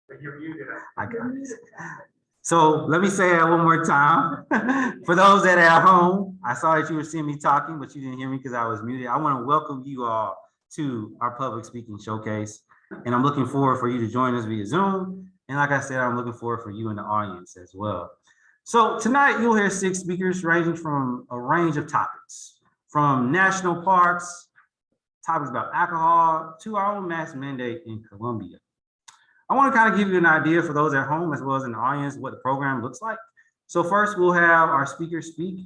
But you're muted. I got it. So let me say that one more time. For those that are at home, I saw that you were seeing me talking, but you didn't hear me because I was muted. I want to welcome you all to our public speaking showcase. And I'm looking forward for you to join us via Zoom. And like I said, I'm looking forward for you in the audience as well. So tonight you'll hear 6 speakers ranging from a range of topics, from national parks, topics about alcohol, to our own mask mandate in Columbia. I want to kind of give you an idea for those at home as well as in the audience what the program looks like. So first we'll have our speakers speak.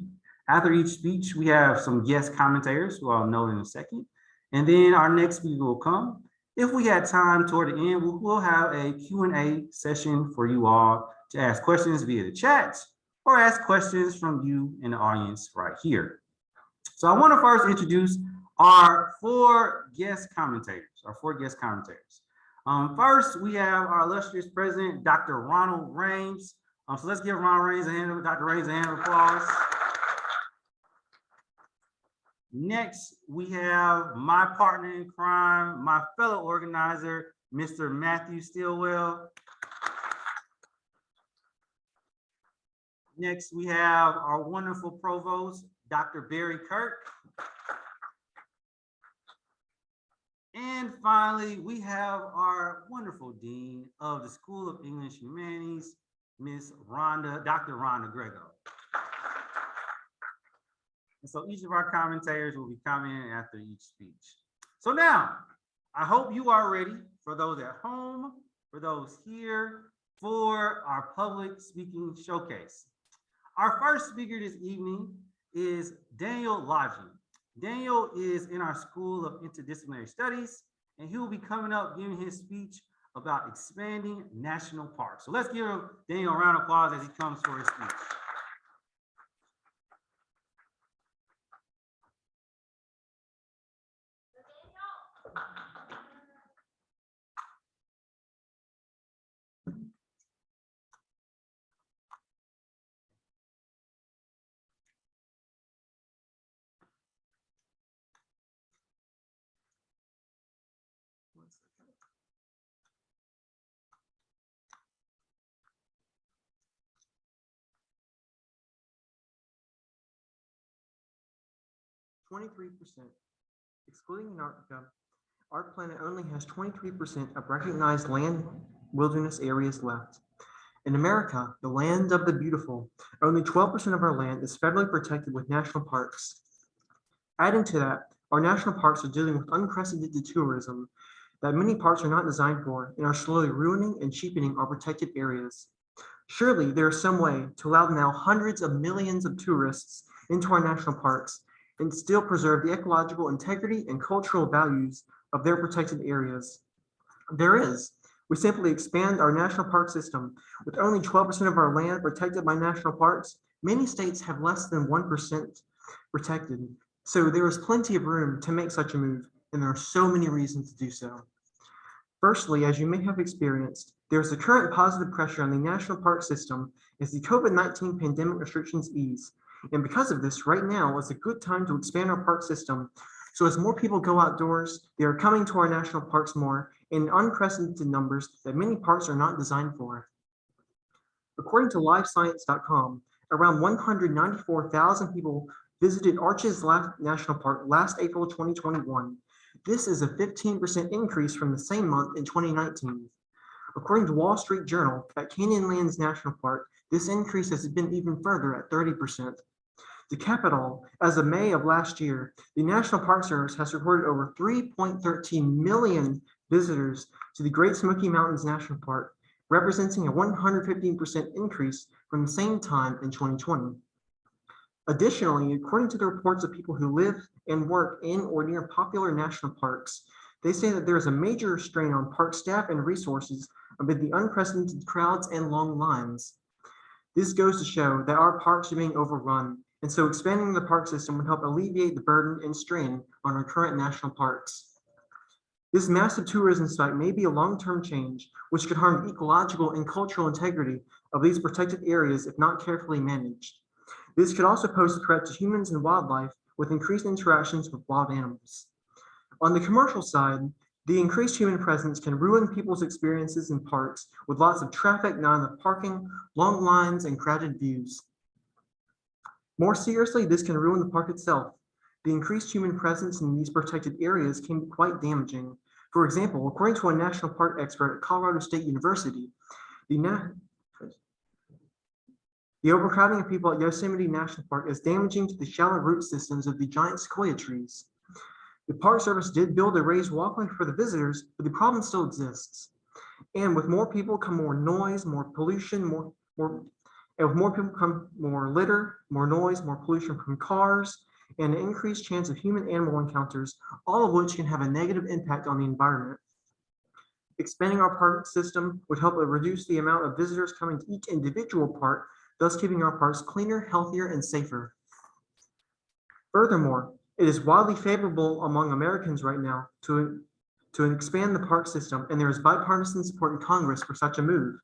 After each speech, we have some guest commentators who I'll note in a second. And then our next speaker will come. If we had time toward the end, we'll have a Q&A session for you all to ask questions via the chat or ask questions from you in the audience right here. So I want to first introduce our 4 guest commentators, First, we have our illustrious president, Dr. Ronald Rhames. So let's give Ronald Rhames Dr. Rhames a hand of applause. Next, we have my partner in crime, my fellow organizer, Mr. Matthew Stilwell. Next, we have our wonderful provost, Dr. Barrie Kirk. And finally, we have our wonderful dean of the School of English Humanities, Miss Rhonda, Dr. Rhonda Grego. And so each of our commentators will be commenting after each speech. So now, I hope you are ready, for those at home, for those here, for our public speaking showcase. Our first speaker this evening is Daniel Lodging. Daniel is in our School of Interdisciplinary Studies, and he will be coming up giving his speech about expanding national parks. So let's give Daniel a round of applause as he comes for his speech. 23%. Excluding Antarctica, our planet only has 23% of recognized land wilderness areas left. In America, the land of the beautiful, only 12% of our land is federally protected with national parks. Adding to that, our national parks are dealing with unprecedented tourism that many parks are not designed for and are slowly ruining and cheapening our protected areas. Surely there is some way to allow now hundreds of millions of tourists into our national parks and still preserve the ecological integrity and cultural values of their protected areas. There is. We simply expand our national park system. With only 12% of our land protected by national parks, many states have less than 1% protected. So there is plenty of room to make such a move, and there are so many reasons to do so. Firstly, as you may have experienced, there is a current positive pressure on the national park system as the COVID-19 pandemic restrictions ease. And because of this, right now is a good time to expand our park system. So as more people go outdoors, they are coming to our national parks more in unprecedented numbers that many parks are not designed for. According to livescience.com, around 194,000 people visited Arches National Park last April 2021. This is a 15% increase from the same month in 2019. According to Wall Street Journal, at Canyonlands National Park, this increase has been even further at 30%. The capital, as of May of last year, the National Park Service has recorded over 3.13 million visitors to the Great Smoky Mountains National Park, representing a 115% increase from the same time in 2020. Additionally, according to the reports of people who live and work in or near popular national parks, they say that there is a major strain on park staff and resources amid the unprecedented crowds and long lines. This goes to show that our parks are being overrun, and so expanding the park system would help alleviate the burden and strain on our current national parks. This massive tourism spike may be a long-term change, which could harm the ecological and cultural integrity of these protected areas if not carefully managed. This could also pose a threat to humans and wildlife with increased interactions with wild animals. On the commercial side, The increased human presence can ruin people's experiences in parks with lots of traffic, not enough parking, long lines, and crowded views. More seriously, this can ruin the park itself. The increased human presence in these protected areas can be quite damaging. For example, according to a national park expert at Colorado State University, the overcrowding of people at Yosemite National Park is damaging to the shallow root systems of the giant sequoia trees. The Park Service did build a raised walkway for the visitors, but the problem still exists. And with more people come more noise, more pollution, and with more people come more litter, more noise, more pollution from cars, and an increased chance of human-animal encounters, all of which can have a negative impact on the environment. Expanding our park system would help reduce the amount of visitors coming to each individual park, thus keeping our parks cleaner, healthier, and safer. Furthermore, it is widely favorable among Americans right now to expand the park system, and there is bipartisan support in Congress for such a move.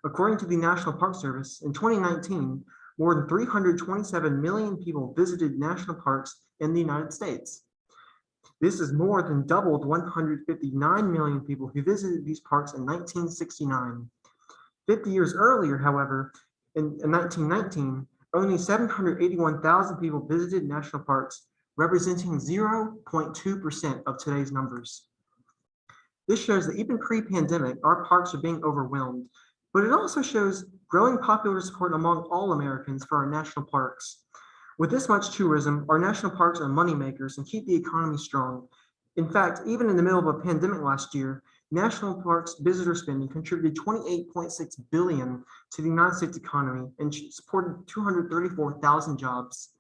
According to the National Park Service, in 2019, more than 327 million people visited national parks in the United States. This is more than double the 159 million people who visited these parks in 1969. 50 years earlier, however, in 1919, only 781,000 people visited national parks, representing 0.2% of today's numbers. This shows that even pre-pandemic, our parks are being overwhelmed, but it also shows growing popular support among all Americans for our national parks. With this much tourism, our national parks are moneymakers and keep the economy strong. In fact, even in the middle of a pandemic last year, national parks visitor spending contributed $28.6 billion to the United States economy and supported 234,000 jobs.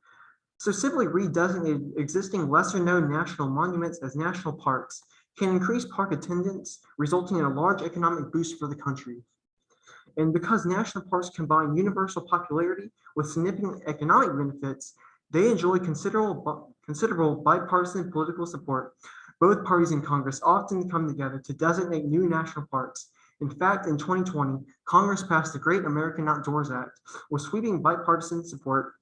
So simply redesignating existing lesser-known national monuments as national parks can increase park attendance, resulting in a large economic boost for the country. And because national parks combine universal popularity with significant economic benefits, they enjoy considerable bipartisan political support. Both parties in Congress often come together to designate new national parks. In fact, in 2020, Congress passed the Great American Outdoors Act with sweeping bipartisan support,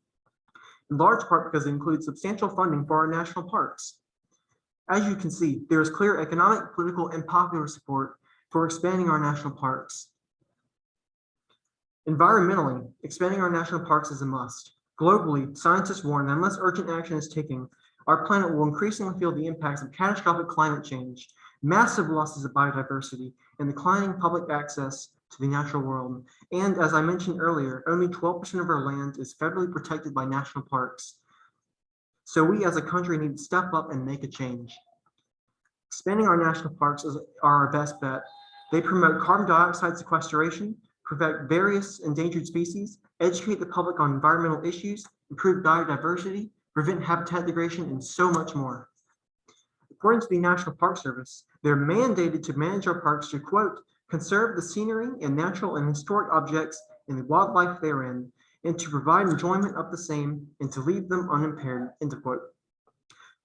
in large part because it includes substantial funding for our national parks. As you can see, there is clear economic, political, and popular support for expanding our national parks. Environmentally, expanding our national parks is a must. Globally, scientists warn that unless urgent action is taken, our planet will increasingly feel the impacts of catastrophic climate change, massive losses of biodiversity, and declining public access to the natural world. And as I mentioned earlier, only 12% of our land is federally protected by national parks. So we as a country need to step up and make a change. Expanding our national parks are our best bet. They promote carbon dioxide sequestration, protect various endangered species, educate the public on environmental issues, improve biodiversity, prevent habitat degradation, and so much more. According to the National Park Service, they're mandated to manage our parks to, quote, conserve the scenery and natural and historic objects and the wildlife therein, and to provide enjoyment of the same and to leave them unimpaired, end quote.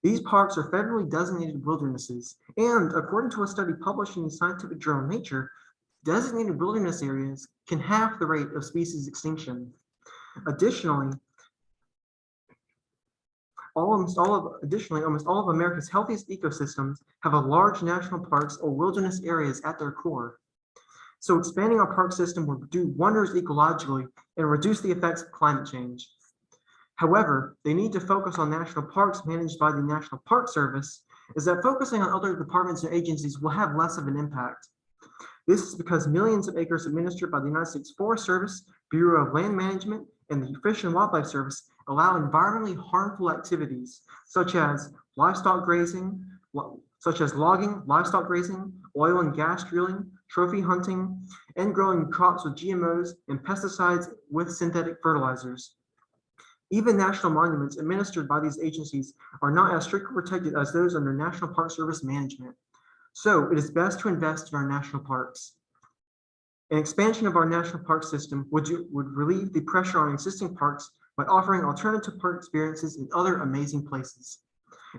These parks are federally designated wildernesses, and according to a study published in the scientific journal Nature, designated wilderness areas can halve the rate of species extinction. Additionally, almost all of America's healthiest ecosystems have a large national parks or wilderness areas at their core. So expanding our park system will do wonders ecologically and reduce the effects of climate change. However, they need to focus on national parks managed by the National Park Service, is that focusing on other departments and agencies will have less of an impact. This is because millions of acres administered by the United States Forest Service, Bureau of Land Management, and the Fish and Wildlife Service allow environmentally harmful activities such as livestock grazing, logging, livestock grazing, oil and gas drilling, trophy hunting, and growing crops with GMOs and pesticides with synthetic fertilizers. Even national monuments administered by these agencies are not as strictly protected as those under National Park Service management. So it is best to invest in our national parks. An expansion of our national park system would relieve the pressure on existing parks by offering alternative park experiences in other amazing places.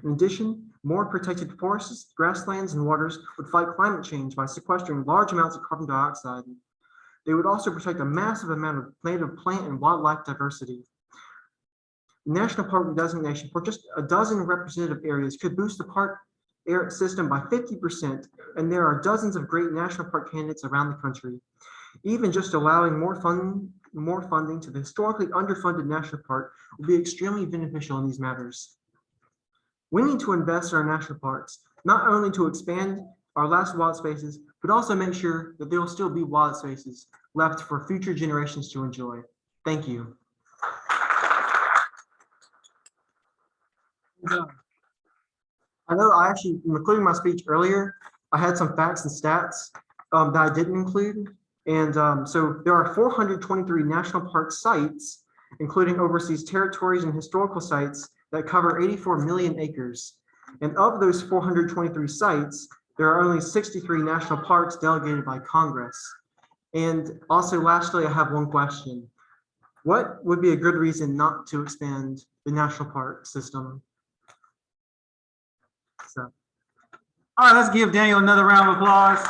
In addition, more protected forests, grasslands, and waters would fight climate change by sequestering large amounts of carbon dioxide. They would also protect a massive amount of native plant and wildlife diversity. National park designation for just a dozen representative areas could boost the park system by 50%, and there are dozens of great national park candidates around the country. Even just allowing more funding to the historically underfunded national park will be extremely beneficial in these matters. We need to invest in our national parks, not only to expand our last wild spaces, but also make sure that there will still be wild spaces left for future generations to enjoy. Thank you. I know I actually, including my speech earlier, I had some facts and stats that I didn't include. And so there are 423 national park sites, including overseas territories and historical sites that cover 84 million acres. And of those 423 sites, there are only 63 national parks delegated by Congress. And also, lastly, I have one question. What would be a good reason not to expand the national park system? So. All right, let's give Daniel another round of applause.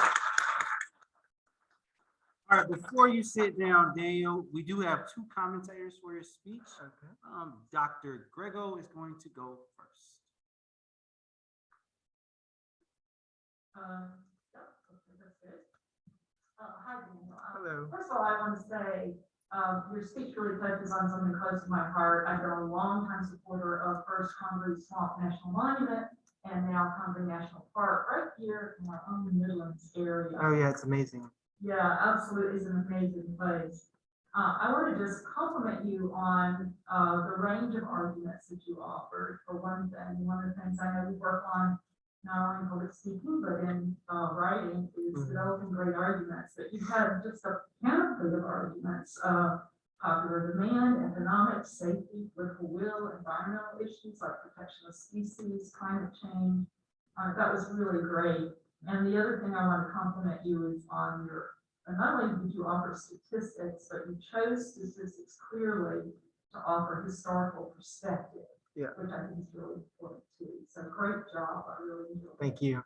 All right, before you sit down, Daniel, we do have two commentators for your speech. Okay. Dr. Grego is going to go first. Hi, Daniel. Hello. First of all, I want to say your speech really touches on something close to my heart. I've been a longtime supporter of first Congaree Swamp National Monument and now Congaree National Park right here in our own Midlands area. Oh yeah, it's amazing. Yeah, absolutely, is an amazing place. I want to just compliment you on the range of arguments that you offered. For one thing, one of the things I know you work on, not only public speaking, but in writing, is developing great arguments. But you've had just a panoply of arguments, popular demand, economics, safety, political will, environmental issues like protection of species, climate change. That was really great. And the other thing I want to compliment you is on your, not only did you offer statistics, but you chose statistics clearly to offer historical perspective, which I think is really important too. So great job. I really enjoyed it. Thank you.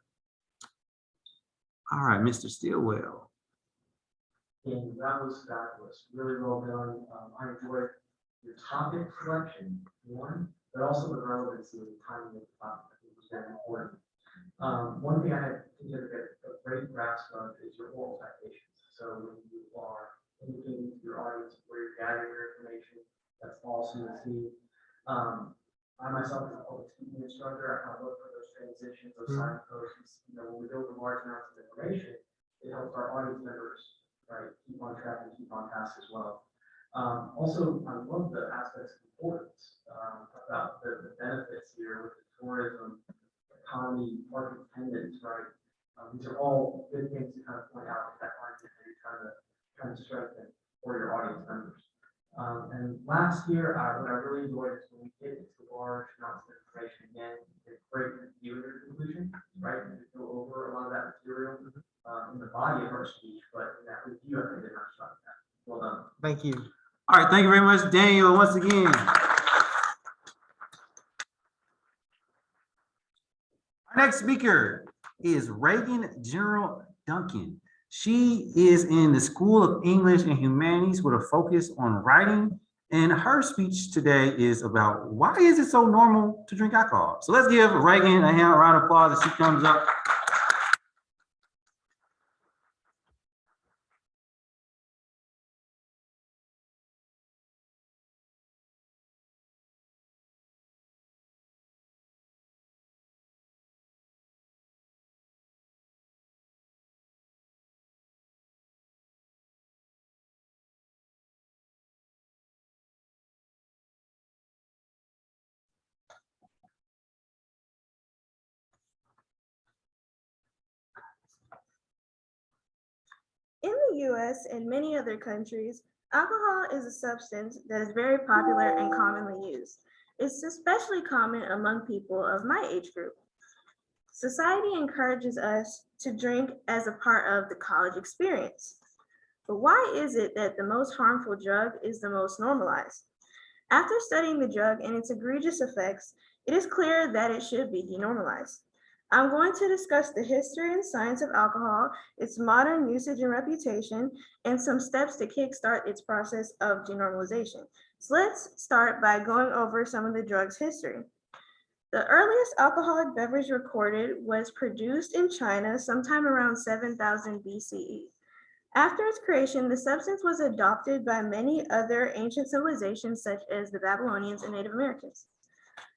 All right, Mr. Stilwell. And that was really well done. I enjoyed your topic selection, one, but also the relevancy of the timing of the topic. I think was very important. One thing I think you have a great grasp of is your oral citations. So when you are indicating to your audience where you're gathering your information, that's awesome to see. I myself, as a public speaking instructor, I kind of look for those transitions, those signposts. You know, when we build large amounts of information, it helps our audience members, right, keep on track and keep on task as well. Also, I love the aspects of importance about the benefits here with the tourism, economy, park attendance, right? These are all good things to kind of point out with that argument that you're trying to strengthen for your audience members. And last year, what I really enjoyed is when we get into large amounts of information again, it's great to review your conclusion, right? And to go over a lot of that material in the body of our speech, but in that review, I think they're not showing that. Well done. Thank you. All right, thank you very much, Daniel, once again. Our next speaker is Regan General-Duncan. She is in the School of English and Humanities with a focus on writing. And her speech today is about why is it so normal to drink alcohol? So let's give Regan a round of applause as she comes up. In the US and many other countries, alcohol is a substance that is very popular and commonly used. It's especially common among people of my age group. Society encourages us to drink as a part of the college experience. But why is it that the most harmful drug is the most normalized? After studying the drug and its egregious effects, it is clear that it should be denormalized. I'm going to discuss the history and science of alcohol, its modern usage and reputation, and some steps to kickstart its process of denormalization. So let's start by going over some of the drug's history. The earliest alcoholic beverage recorded was produced in China sometime around 7000 BCE. After its creation, the substance was adopted by many other ancient civilizations such as the Babylonians and Native Americans.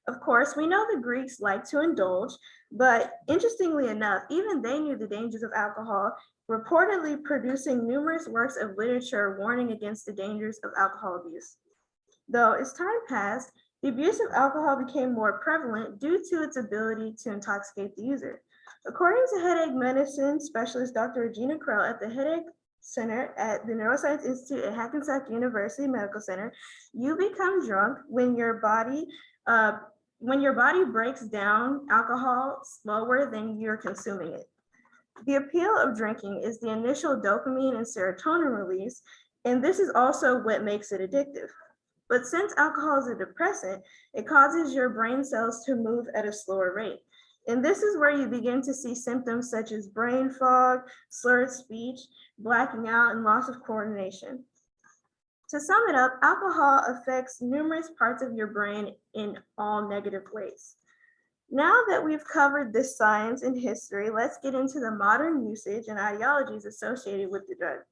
Of course, we know the Greeks liked to indulge, but interestingly enough, even they knew the dangers of alcohol, reportedly producing numerous works of literature warning against the dangers of alcohol abuse. Though as time passed, the abuse of alcohol became more prevalent due to its ability to intoxicate the user. According to headache medicine specialist Dr. Regina Krell at the Headache Center at the Neuroscience Institute at Hackensack University Medical Center, you become drunk when your body breaks down alcohol slower than you're consuming it. The appeal of drinking is the initial dopamine and serotonin release, and this is also what makes it addictive. But since alcohol is a depressant, it causes your brain cells to move at a slower rate. And this is where you begin to see symptoms such as brain fog, slurred speech, blacking out, and loss of coordination. To sum it up, alcohol affects numerous parts of your brain in all negative ways. Now that we've covered this science and history, let's get into the modern usage and ideologies associated with the drug.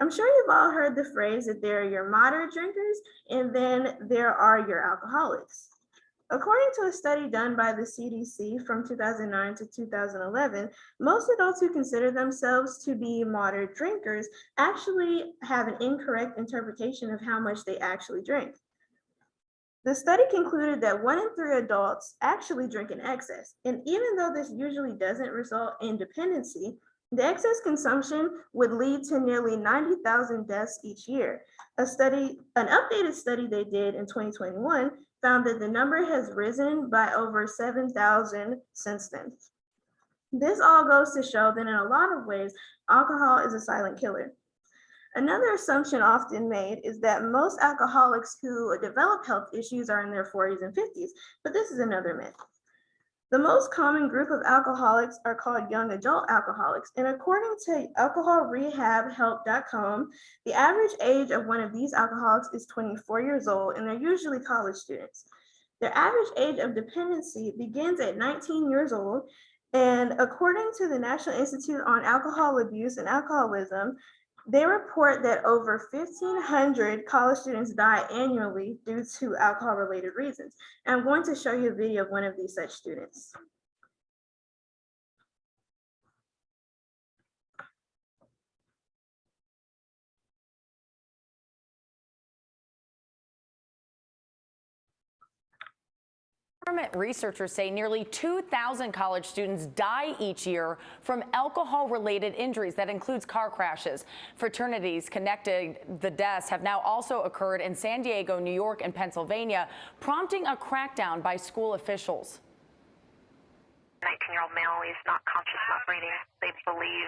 I'm sure you've all heard the phrase that there are your moderate drinkers and then there are your alcoholics. According to a study done by the CDC from 2009 to 2011, most adults who consider themselves to be moderate drinkers actually have an incorrect interpretation of how much they actually drink. The study concluded that 1 in 3 adults actually drink in excess, and even though this usually doesn't result in dependency, the excess consumption would lead to nearly 90,000 deaths each year. An updated study they did in 2021 found that the number has risen by over 7,000 since then. This all goes to show that in a lot of ways, alcohol is a silent killer. Another assumption often made is that most alcoholics who develop health issues are in their 40s and 50s, but this is another myth. The most common group of alcoholics are called young adult alcoholics, and according to alcoholrehabhelp.com, the average age of one of these alcoholics is 24 years old, and they're usually college students. Their average age of dependency begins at 19 years old, and according to the National Institute on Alcohol Abuse and Alcoholism, they report that over 1,500 college students die annually due to alcohol-related reasons. And I'm going to show you a video of one of these such students. Researchers say nearly 2,000 college students die each year from alcohol-related injuries. That includes car crashes. Fraternities connected the deaths have now also occurred in San Diego, New York, and Pennsylvania, prompting a crackdown by school officials. 19-year-old male, he's not conscious, not breathing. They believe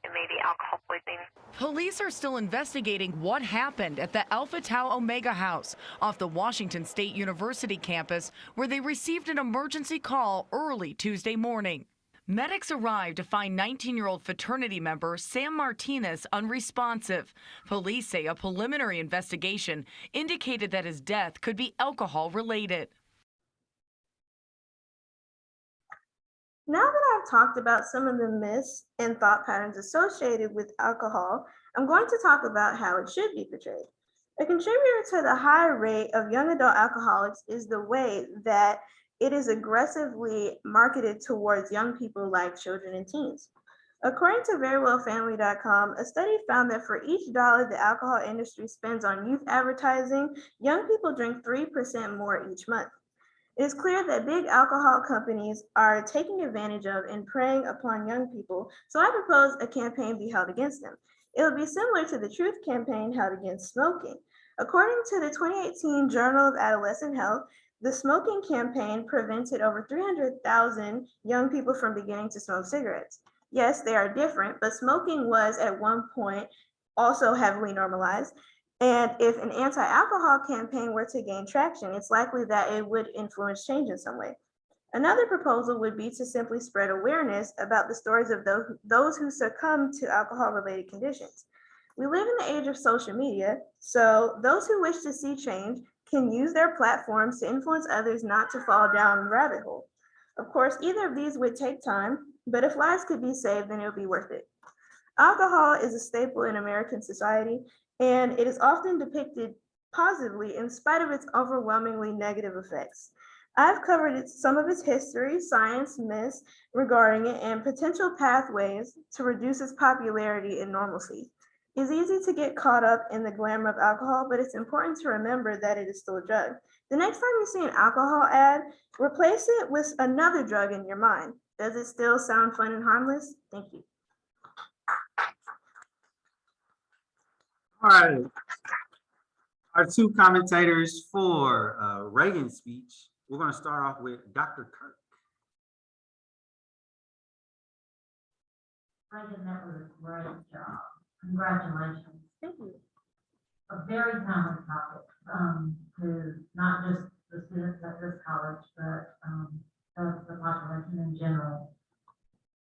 it may be alcohol poisoning. Police are still investigating what happened at the Alpha Tau Omega House off the Washington State University campus, where they received an emergency call early Tuesday morning. Medics arrived to find 19-year-old fraternity member Sam Martinez unresponsive. Police say a preliminary investigation indicated that his death could be alcohol-related. Now that I've talked about some of the myths and thought patterns associated with alcohol, I'm going to talk about how it should be portrayed. A contributor to the high rate of young adult alcoholics is the way that it is aggressively marketed towards young people like children and teens. According to verywellfamily.com, a study found that for each dollar the alcohol industry spends on youth advertising, young people drink 3% more each month. It is clear that big alcohol companies are taking advantage of and preying upon young people, so I propose a campaign be held against them. It will be similar to the Truth campaign held against smoking. According to the 2018 Journal of Adolescent Health, the smoking campaign prevented over 300,000 young people from beginning to smoke cigarettes. Yes, they are different, but smoking was at one point also heavily normalized. And if an anti-alcohol campaign were to gain traction, it's likely that it would influence change in some way. Another proposal would be to simply spread awareness about the stories of those who succumb to alcohol-related conditions. We live in the age of social media, so those who wish to see change can use their platforms to influence others not to fall down the rabbit hole. Of course, either of these would take time, but if lives could be saved, then it would be worth it. Alcohol is a staple in American society, and it is often depicted positively in spite of its overwhelmingly negative effects. I've covered some of its history, science, myths regarding it, and potential pathways to reduce its popularity and normalcy. It's easy to get caught up in the glamour of alcohol, but it's important to remember that it is still a drug. The next time you see an alcohol ad, replace it with another drug in your mind. Does it still sound fun and harmless? Thank you. All right. Our two commentators for Reagan's speech. We're going to start off with Dr. Kirk. Regan, that was a great job. Congratulations. Thank you. A very timely topic to not just the students at this college, but the population in general.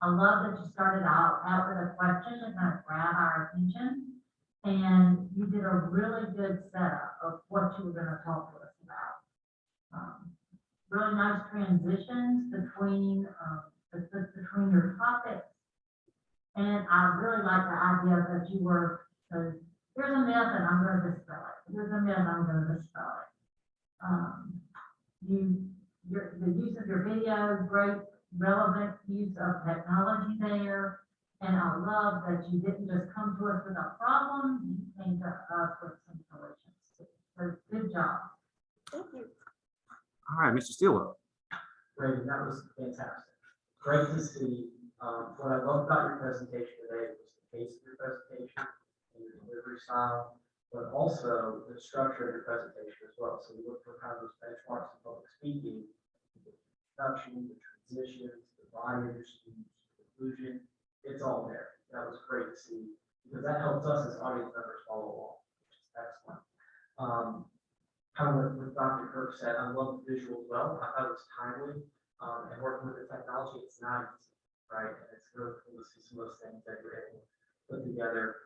I love that you started out with a question to kind of grab our attention, and you did a really good setup of what you were going to talk to us about. Really nice transitions between your topics. And I really like the idea that you were, here's a myth and I'm going to dispel it. Here's a myth, I'm going to dispel it. The use of your video, great relevant use of technology there. And I love that you didn't just come to us with a problem, you came to us with some solutions. So good job. Thank you. All right, Mr. Stilwell. Great, that was fantastic. Great to see. What I loved about your presentation today was the pace of your presentation and your delivery style, but also the structure of your presentation as well. So we look for kind of those benchmarks in public speaking, the introduction, the transitions, the body of your speech, the conclusion. It's all there. That was great to see because that helps us as audience members follow along, which is excellent. Kind of what Dr. Kirk said, I love the visual as well. I thought it was timely. And working with the technology, it's not easy, right? And it's really cool to see some of those things that you're able to put together.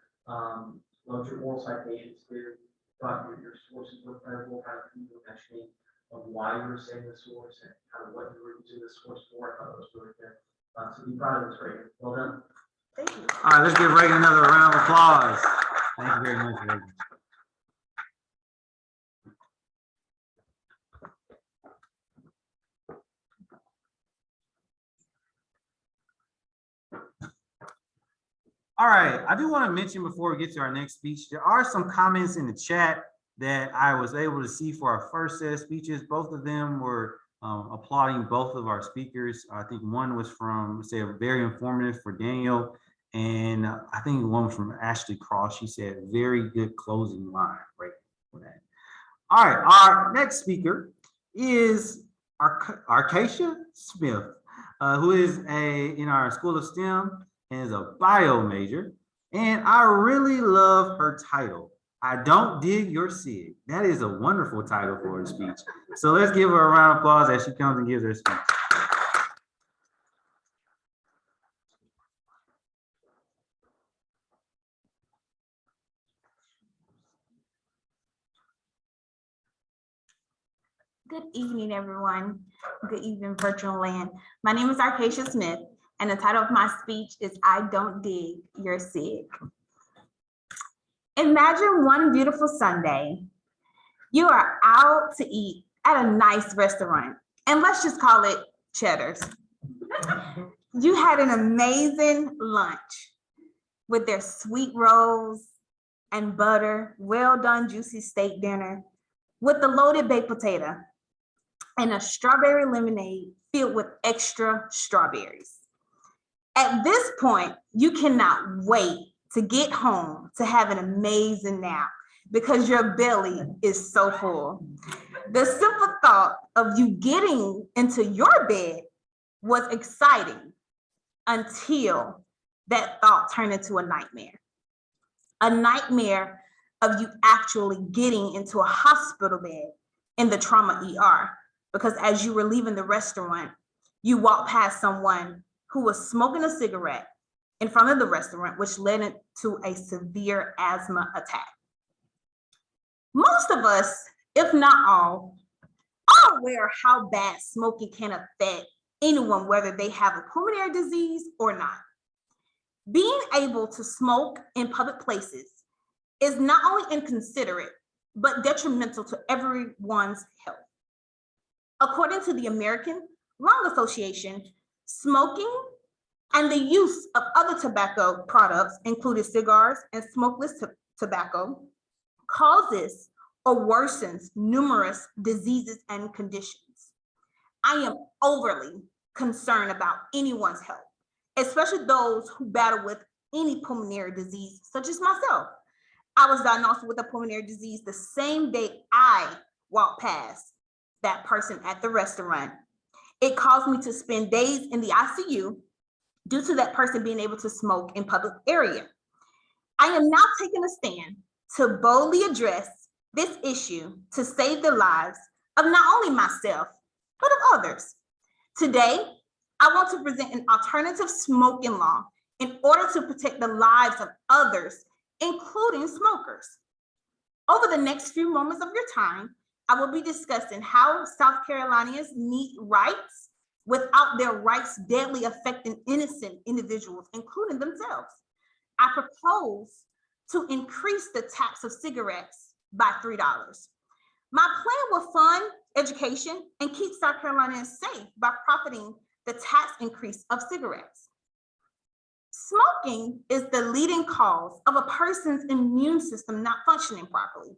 Loved your oral citations too. Thought your sources were credible, kind of people mentioning of why you were saying the source and kind of what you were using the source for. I thought it was really good. So be proud of this, Regan. Well done. Thank you. All right, let's give Reagan another round of applause. Thank you very much, Reagan. All right, I do want to mention before we get to our next speech, there are some comments in the chat that I was able to see for our first set of speeches. Both of them were applauding both of our speakers. I think one was from, say, very informative for Daniel, and I think one was from Ashley Cross. She said, very good closing line, right, for that. All right, our next speaker is Arkasha Smith, who is in our School of STEM, and is a bio major, and I really love her title. I don't dig your SIG. That is a wonderful title for her speech. So let's give her a round of applause as she comes and gives her speech. Good evening, everyone. Good evening, virtual land. My name is Arkasha Smith, and the title of my speech is I Don't Dig Your SIG. Imagine one beautiful Sunday, you are out to eat at a nice restaurant, and let's just call it Cheddar's. You had an amazing lunch with their sweet rolls and butter, well done juicy steak dinner with the loaded baked potato and a strawberry lemonade filled with extra strawberries. At this point, you cannot wait to get home to have an amazing nap because your belly is so full. The simple thought of you getting into your bed was exciting until that thought turned into a nightmare. A nightmare of you actually getting into a hospital bed in the trauma ER, because as you were leaving the restaurant, you walked past someone who was smoking a cigarette in front of the restaurant, which led to a severe asthma attack. Most of us if not all, are aware how bad smoking can affect anyone, whether they have a pulmonary disease or not. Being able to smoke in public places is not only inconsiderate, but detrimental to everyone's health. According to the American Lung Association, smoking and the use of other tobacco products, including cigars and smokeless tobacco, causes or worsens numerous diseases and conditions. I am overly concerned about anyone's health, especially those who battle with any pulmonary disease, such as myself. I was diagnosed with a pulmonary disease the same day I walked past that person at the restaurant. It caused me to spend days in the ICU due to that person being able to smoke in public area. I am now taking a stand to boldly address this issue to save the lives of not only myself, but of others. Today, I want to present an alternative smoking law in order to protect the lives of others, including smokers. Over the next few moments of your time, I will be discussing how South Carolinians need rights without their rights deadly affecting innocent individuals, including themselves. I propose to increase the tax of cigarettes by $3. My plan will fund education and keep South Carolinians safe by profiting the tax increase of cigarettes. Smoking is the leading cause of a person's immune system not functioning properly.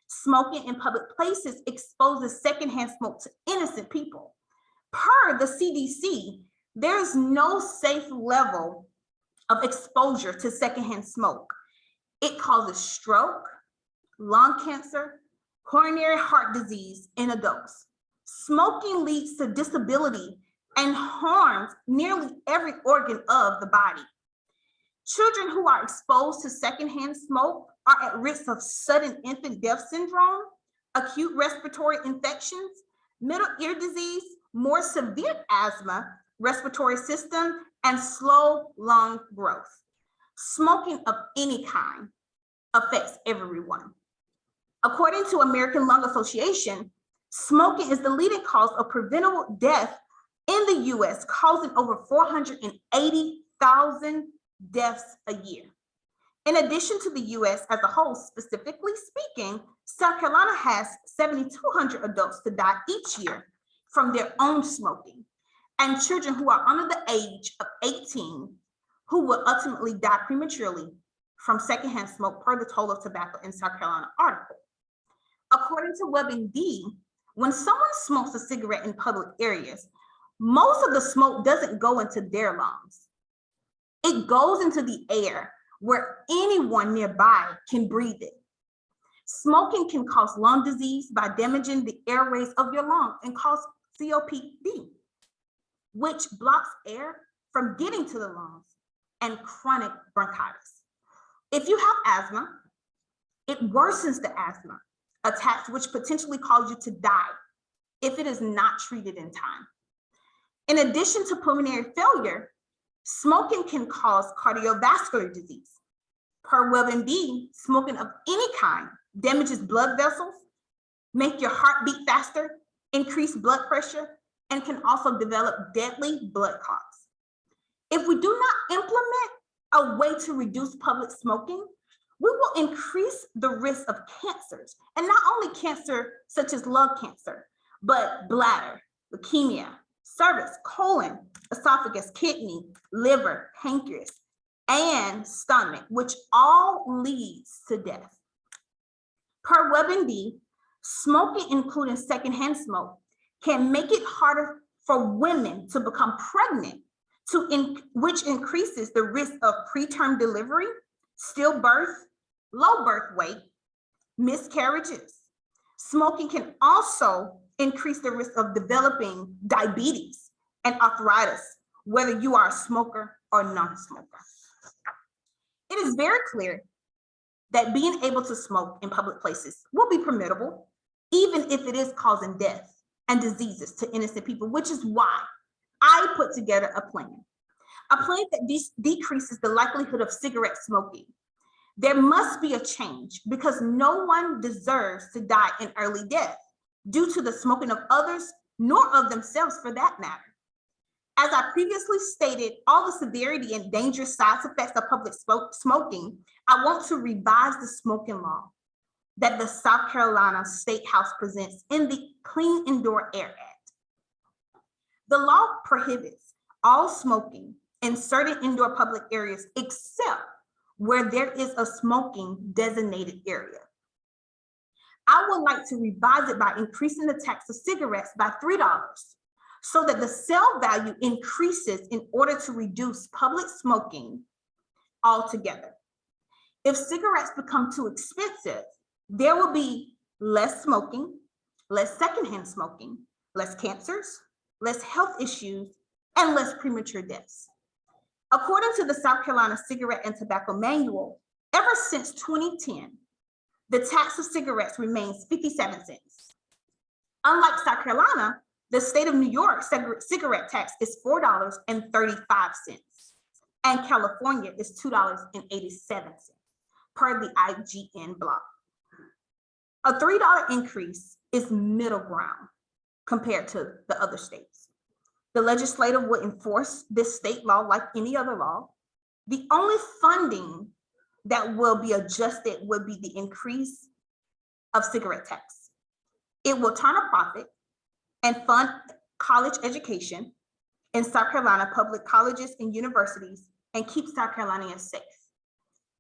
Smoking in public places exposes secondhand smoke to innocent people. Per the CDC, there is no safe level of exposure to secondhand smoke. It causes stroke, lung cancer, coronary heart disease in adults. Smoking leads to disability and harms nearly every organ of the body. Children who are exposed to secondhand smoke are at risk of sudden infant death syndrome, acute respiratory infections, middle ear disease, more severe asthma, respiratory system, and slow lung growth. Smoking of any kind affects everyone. According to American Lung Association, smoking is the leading cause of preventable death in the US, causing over 480,000 deaths a year. In addition to the US as a whole, specifically speaking, South Carolina has 7,200 adults to die each year from their own smoking, and children who are under the age of 18 who will ultimately die prematurely from secondhand smoke per the Toll of Tobacco in South Carolina article. According to WebMD, when someone smokes a cigarette in public areas, most of the smoke doesn't go into their lungs. It goes into the air where anyone nearby can breathe it. Smoking can cause lung disease by damaging the airways of your lung and cause COPD, which blocks air from getting to the lungs, and chronic bronchitis. If you have asthma, it worsens the asthma attacks, which potentially cause you to die if it is not treated in time. In addition to pulmonary failure, smoking can cause cardiovascular disease. Per WebMD, smoking of any kind damages blood vessels, make your heart beat faster, increase blood pressure, and can also develop deadly blood clots. If we do not implement a way to reduce public smoking, we will increase the risk of cancers, and not only cancer such as lung cancer, but bladder, leukemia, cervix, colon, esophagus, kidney, liver, pancreas, and stomach, which all leads to death. Per WebMD, smoking, including secondhand smoke, can make it harder for women to become pregnant, which increases the risk of preterm delivery, stillbirth, low birth weight, miscarriages. Smoking can also increase the risk of developing diabetes and arthritis, whether you are a smoker or non-smoker. It is very clear that being able to smoke in public places will be permissible, even if it is causing death and diseases to innocent people, which is why I put together a plan that decreases the likelihood of cigarette smoking. There must be a change because no one deserves to die an early death due to the smoking of others, nor of themselves for that matter. As I previously stated, all the severity and dangerous side effects of public smoking, I want to revise the smoking law that the South Carolina State House presents in the Clean Indoor Air Act. The law prohibits all smoking in certain indoor public areas except where there is a smoking designated area. I would like to revise it by increasing the tax of cigarettes by $3 so that the sale value increases in order to reduce public smoking altogether. If cigarettes become too expensive, there will be less smoking, less secondhand smoking, less cancers, less health issues, and less premature deaths. According to the South Carolina Cigarette and Tobacco Manual, ever since 2010, the tax of cigarettes remains 57 cents. Unlike South Carolina, the state of New York cigarette tax is $4.35, and California is $2.87 per the IGN blog. A $3 increase is middle ground compared to the other states. The legislature would enforce this state law like any other law. The only funding that will be adjusted would be the increase of cigarette tax. It will turn a profit and fund college education in South Carolina, public colleges and universities, and keep South Carolinians safe.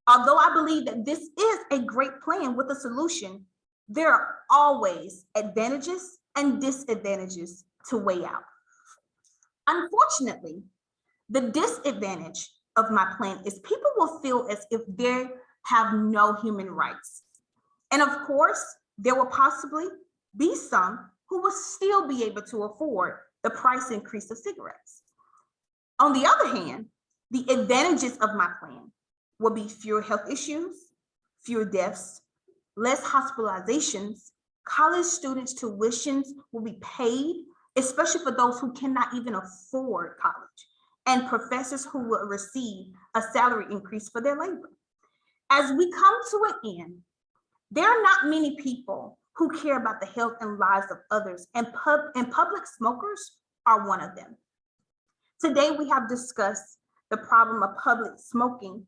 Although I believe that this is a great plan with a solution, there are always advantages and disadvantages to weigh out. Unfortunately, the disadvantage of my plan is people will feel as if they have no human rights. And of course, there will possibly be some who will still be able to afford the price increase of cigarettes. On the other hand, the advantages of my plan will be fewer health issues, fewer deaths, less hospitalizations, college students' tuitions will be paid, especially for those who cannot even afford college, and professors who will receive a salary increase for their labor. As we come to an end, there are not many people who care about the health and lives of others, and public smokers are one of them. Today, we have discussed the problem of public smoking,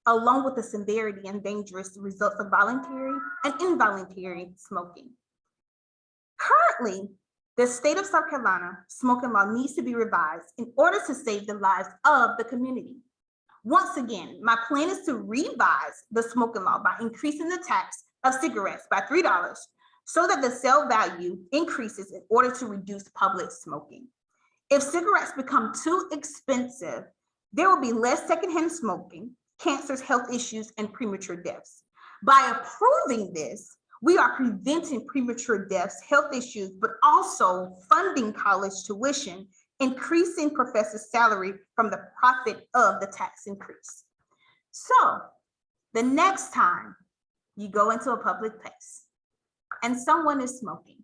along with the severity and dangerous results of voluntary and involuntary smoking. Currently, the state of South Carolina smoking law needs to be revised in order to save the lives of the community. Once again, my plan is to revise the smoking law by increasing the tax of cigarettes by $3 so that the sale value increases in order to reduce public smoking. If cigarettes become too expensive, there will be less secondhand smoking, cancers, health issues, and premature deaths. By approving this, we are preventing premature deaths, health issues, but also funding college tuition, increasing professors' salary from the profit of the tax increase. So the next time you go into a public place and someone is smoking,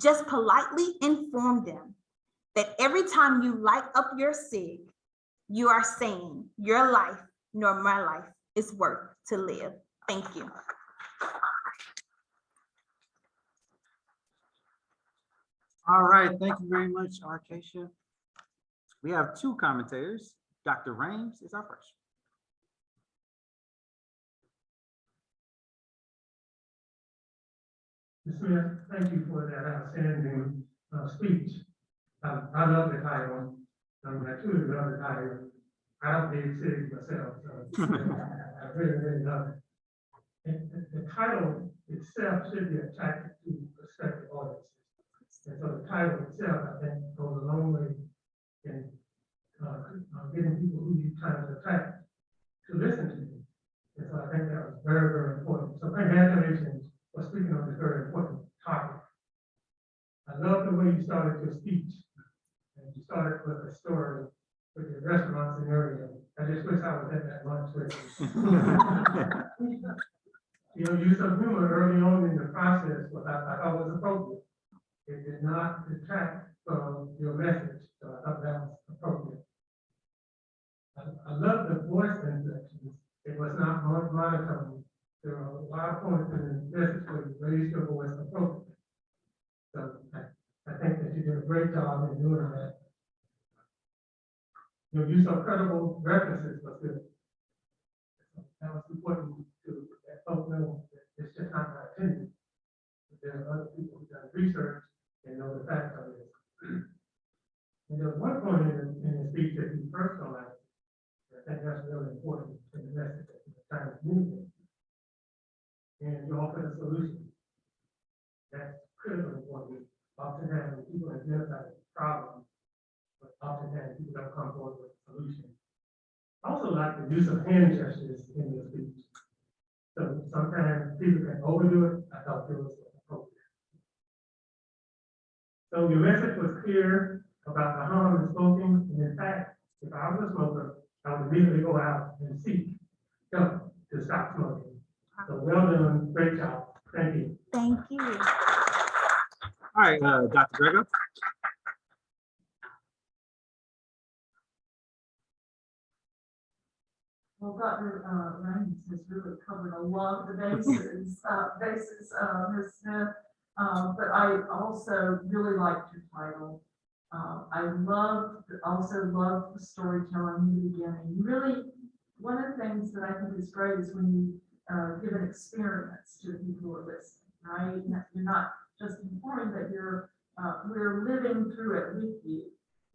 just politely inform them that every time you light up your cig, you are saying your life nor my life is worth to live. Thank you. All right, thank you very much, Arkasha. We have two commentators. Dr. Rhames is our first. Ms. Smith, thank you for that outstanding speech. I love the title. I truly love the title. I don't need cities myself, so I really, really love it. And the title itself should be attractive to prospective audiences. And so the title itself, I think, goes a long way in getting people who you trying to attract to listen to you. And so I think that was very, very important. So congratulations for speaking on this very important topic. I love the way you started your speech. And you started with a story with your restaurant scenario. I just wish I was at that lunch with you. You know, use some humor early on in the process, but I thought was appropriate. It did not detract from your message, so I thought that was appropriate. I love the voice inflections. It was not monotone. There are a lot of points in the message where you raised your voice appropriately. So I think that you did a great job in doing that. Your use of credible references was good. That was important to let folks know that it's just not my opinion. There are other people who've done research and know the facts of this. And there's one point in the speech that you personalized. I think that's really important in the message that you're trying to communicate. And you offer a solution. That's critically important. Oftentimes people identify the problem, but oftentimes people don't come forward with a solution. I also like the use of hand gestures in your speech. So sometimes people can overdo it. I thought it was appropriate. So your message was clear about the harm of smoking. And in fact, if I was a smoker, I would immediately go out and seek help to stop smoking. So well done, great job. Thank you. Thank you. All right, Dr. Grego. Well, Dr. Rhames has really covered a lot of the bases, Ms. Smith. But I also really liked your title. I also loved the storytelling in the beginning. Really, one of the things that I think is great is when you give an experience to the people who are listening, right? You're not just informing, but we're living through it with you.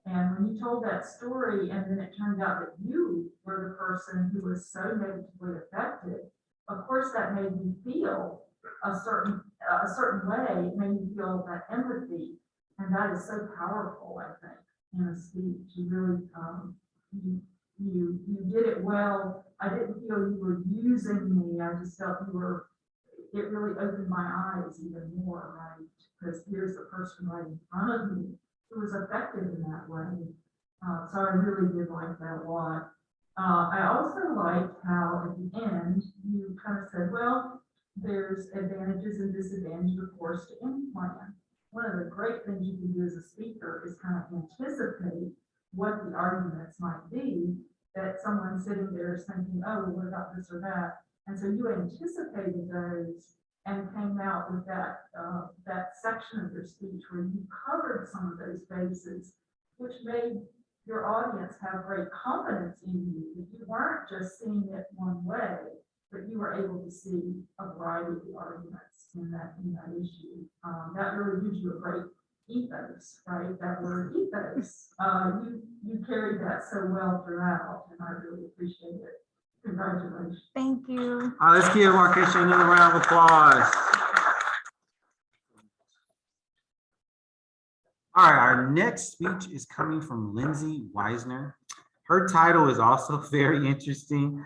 And when you told that story, and then it turned out that you were the person who was so negatively affected, of course that made you feel a certain way. It made you feel that empathy, and that is so powerful. I think in a speech, you really you did it well. I didn't feel you were using me. I just felt you were. It really opened my eyes even more, right? Because here's the person right in front of me who was affected in that way. So I really did like that a lot. I also liked how at the end you kind of said, well, there's advantages and disadvantages, of course, to any plan. One of the great things you can do as a speaker is kind of anticipate what the arguments might be, that someone sitting there is thinking, oh, well, what about this or that? And so you anticipated those and came out with that section of your speech where you covered some of those bases, which made your audience have great confidence in you. That you weren't just seeing it one way, but you were able to see a variety of the arguments in that issue. That really gives you a great ethos, right? That word ethos. You carried that so well throughout, and I really appreciate it. Congratulations. Thank you. Let's give Arkasha another round of applause. All right, our next speech is coming from Lindsey Wisner. Her title is also very interesting.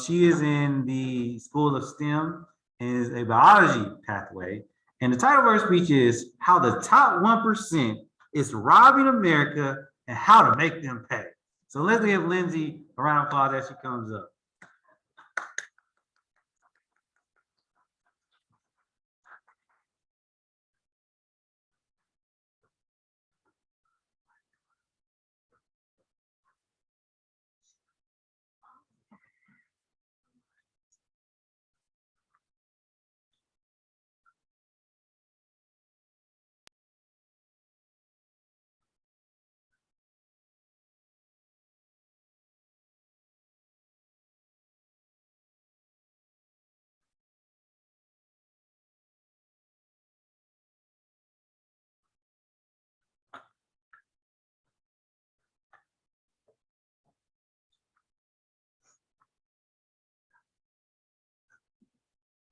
She is in the School of STEM and is a biology pathway. And the title of her speech is How the Top 1% is Robbing America and How to Make Them Pay. So let's give Lindsey a round of applause as she comes up.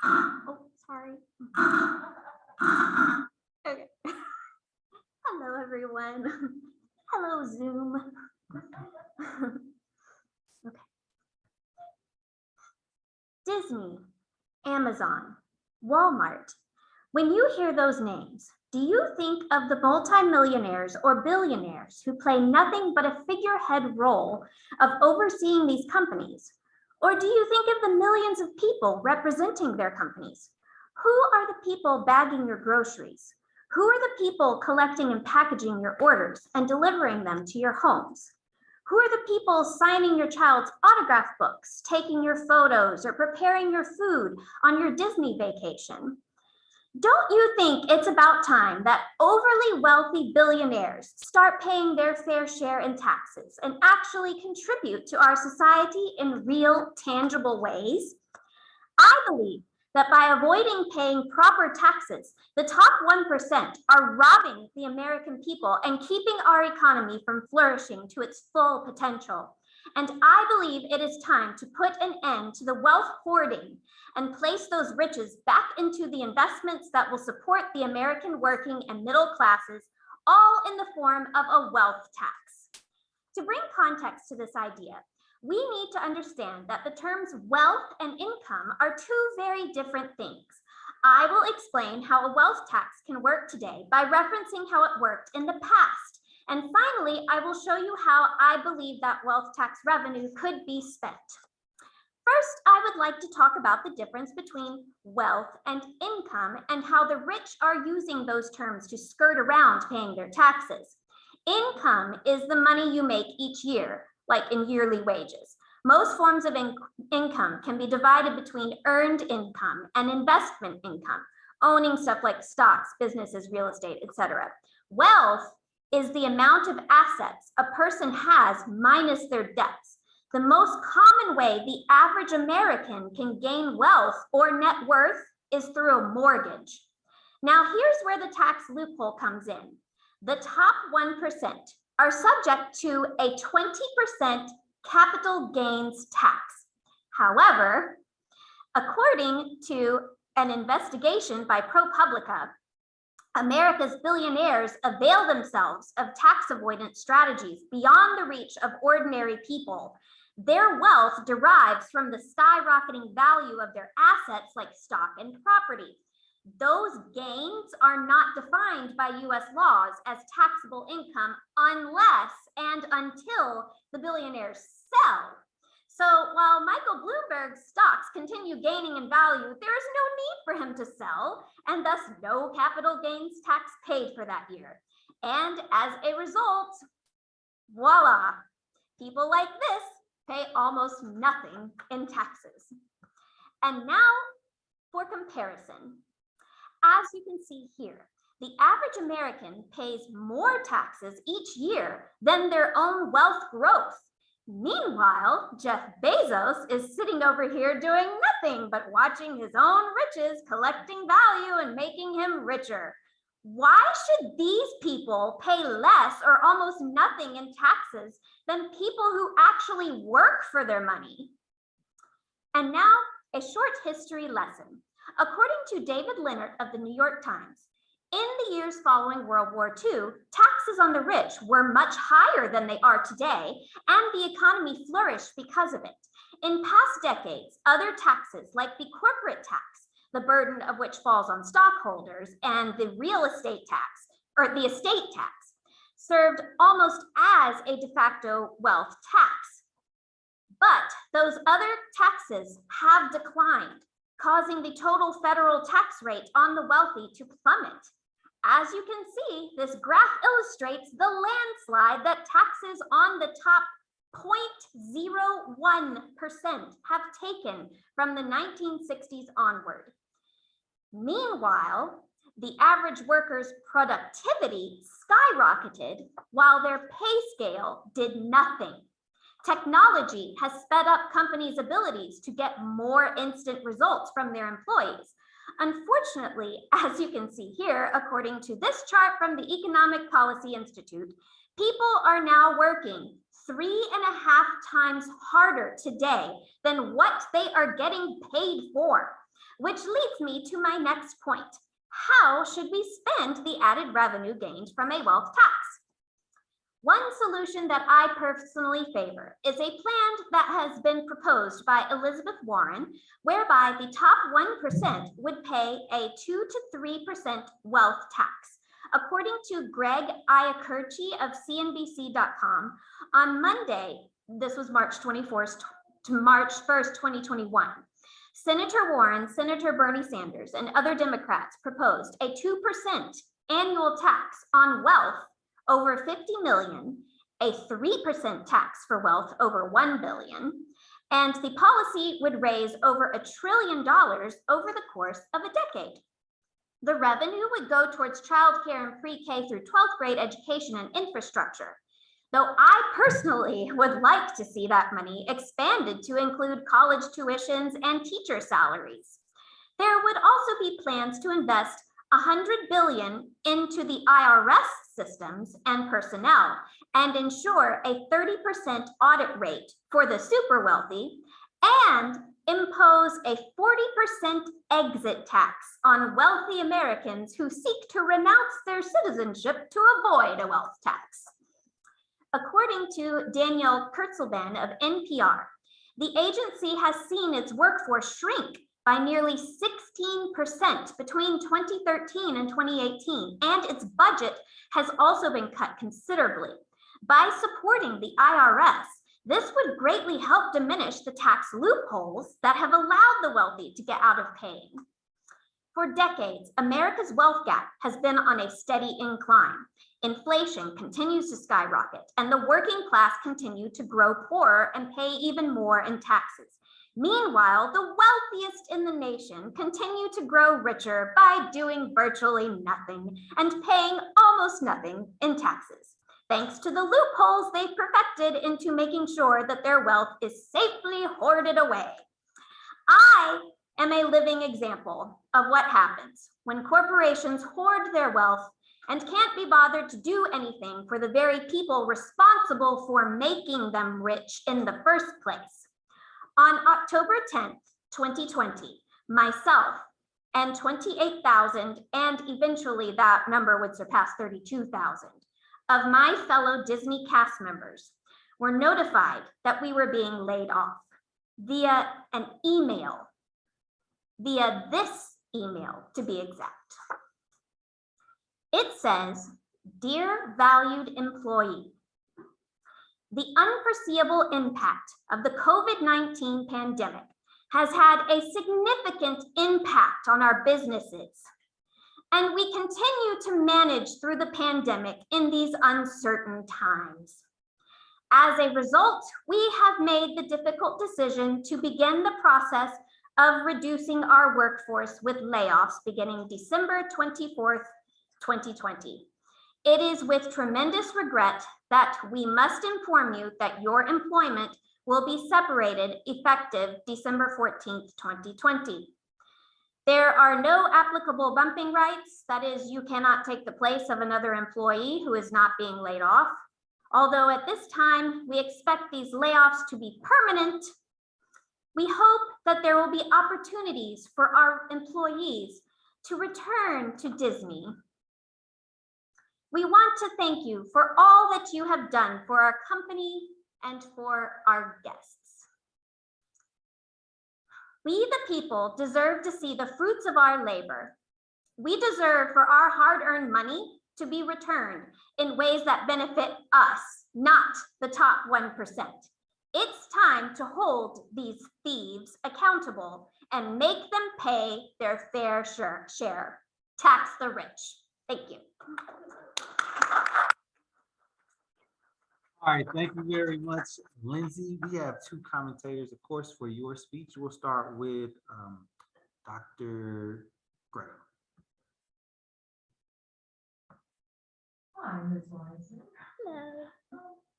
Oh, sorry. Okay. Hello, everyone. Hello, Zoom. Okay. Disney, Amazon, Walmart. When you hear those names, do you think of the multimillionaires or billionaires who play nothing but a figurehead role of overseeing these companies? Or do you think of the millions of people representing their companies? Who are the people bagging your groceries? Who are the people collecting and packaging your orders and delivering them to your homes? Who are the people signing your child's autograph books, taking your photos, or preparing your food on your Disney vacation? Don't you think it's about time that overly wealthy billionaires start paying their fair share in taxes and actually contribute to our society in real, tangible ways? I believe that by avoiding paying proper taxes, the top 1% are robbing the American people and keeping our economy from flourishing to its full potential. And I believe it is time to put an end to the wealth hoarding and place those riches back into the investments that will support the American working and middle classes, all in the form of a wealth tax. To bring context to this idea, we need to understand that the terms wealth and income are two very different things. I will explain how a wealth tax can work today by referencing how it worked in the past. And finally, I will show you how I believe that wealth tax revenue could be spent. First, I would like to talk about the difference between wealth and income and how the rich are using those terms to skirt around paying their taxes. Income is the money you make each year, like in yearly wages. Most forms of income can be divided between earned income and investment income, owning stuff like stocks, businesses, real estate, etc. Wealth is the amount of assets a person has minus their debts. The most common way the average American can gain wealth or net worth is through a mortgage. Now, here's where the tax loophole comes in. The top 1% are subject to a 20% capital gains tax. However, according to an investigation by ProPublica, America's billionaires avail themselves of tax avoidance strategies beyond the reach of ordinary people. Their wealth derives from the skyrocketing value of their assets like stock and property. Those gains are not defined by US laws as taxable income unless and until the billionaires sell. So while Michael Bloomberg's stocks continue gaining in value, there is no need for him to sell, and thus no capital gains tax paid for that year. And as a result, voila, people like this pay almost nothing in taxes. And now for comparison. As you can see here, the average American pays more taxes each year than their own wealth growth. Meanwhile, Jeff Bezos is sitting over here doing nothing but watching his own riches collecting value and making him richer. Why should these people pay less or almost nothing in taxes than people who actually work for their money? And now, a short history lesson. According to David Leonard of the New York Times, in the years following World War II, taxes on the rich were much higher than they are today, and the economy flourished because of it. In past decades, other taxes like the corporate tax, the burden of which falls on stockholders, and the real estate tax, or the estate tax, served almost as a de facto wealth tax. But those other taxes have declined, causing the total federal tax rate on the wealthy to plummet. As you can see, this graph illustrates the landslide that taxes on the top 0.01% have taken from the 1960s onward. Meanwhile, the average worker's productivity skyrocketed while their pay scale did nothing. Technology has sped up companies' abilities to get more instant results from their employees. Unfortunately, as you can see here, according to this chart from the Economic Policy Institute, people are now working 3.5 times harder today than what they are getting paid for, which leads me to my next point. How should we spend the added revenue gained from a wealth tax? One solution that I personally favor is a plan that has been proposed by Elizabeth Warren, whereby the top 1% would pay a 2 to 3% wealth tax. According to Greg Arkasha of CNBC.com, on Monday, this was March 24th to March 1st, 2021, Senator Warren, Senator Bernie Sanders, and other Democrats proposed a 2% annual tax on wealth over 50 million a 3% tax for wealth over 1 billion, and the policy would raise over $1 trillion over the course of a decade. The revenue would go towards childcare and pre-K through 12th grade education and infrastructure, though I personally would like to see that money expanded to include college tuitions and teacher salaries. There would also be plans to invest $100 billion into the IRS systems and personnel and ensure a 30% audit rate for the super wealthy and impose a 40% exit tax on wealthy Americans who seek to renounce their citizenship to avoid a wealth tax. According to Danielle Kurtzelben of NPR, the agency has seen its workforce shrink by nearly 16% between 2013 and 2018, and its budget has also been cut considerably. By supporting the IRS, this would greatly help diminish the tax loopholes that have allowed the wealthy to get out of paying. For decades, America's wealth gap has been on a steady incline. Inflation continues to skyrocket, and the working class continue to grow poorer and pay even more in taxes. Meanwhile, the wealthiest in the nation continue to grow richer by doing virtually nothing and paying almost nothing in taxes, thanks to the loopholes they've perfected into making sure that their wealth is safely hoarded away. I am a living example of what happens when corporations hoard their wealth and can't be bothered to do anything for the very people responsible for making them rich in the first place. On October 10th, 2020, myself and 28,000, and eventually that number would surpass 32,000, of my fellow Disney cast members were notified that we were being laid off via an email, via this email to be exact. It says, "Dear valued employee, the unforeseeable impact of the COVID-19 pandemic has had a significant impact on our businesses, and we continue to manage through the pandemic in these uncertain times. As a result, we have made the difficult decision to begin the process of reducing our workforce with layoffs beginning December 24th, 2020. It is with tremendous regret that we must inform you that your employment will be separated effective December 14th, 2020. There are no applicable bumping rights. That is, you cannot take the place of another employee who is not being laid off. Although at this time, we expect these layoffs to be permanent, we hope that there will be opportunities for our employees to return to Disney. We want to thank you for all that you have done for our company and for our guests. We, the people, deserve to see the fruits of our labor. We deserve for our hard-earned money to be returned in ways that benefit us, not the top 1%. It's time to hold these thieves accountable and make them pay their fair share. Tax the rich. Thank you. All right, thank you very much, Lindsey. We have two commentators, of course, for your speech. We'll start with Dr. Grego. Hi, Ms. Wisner. Hello.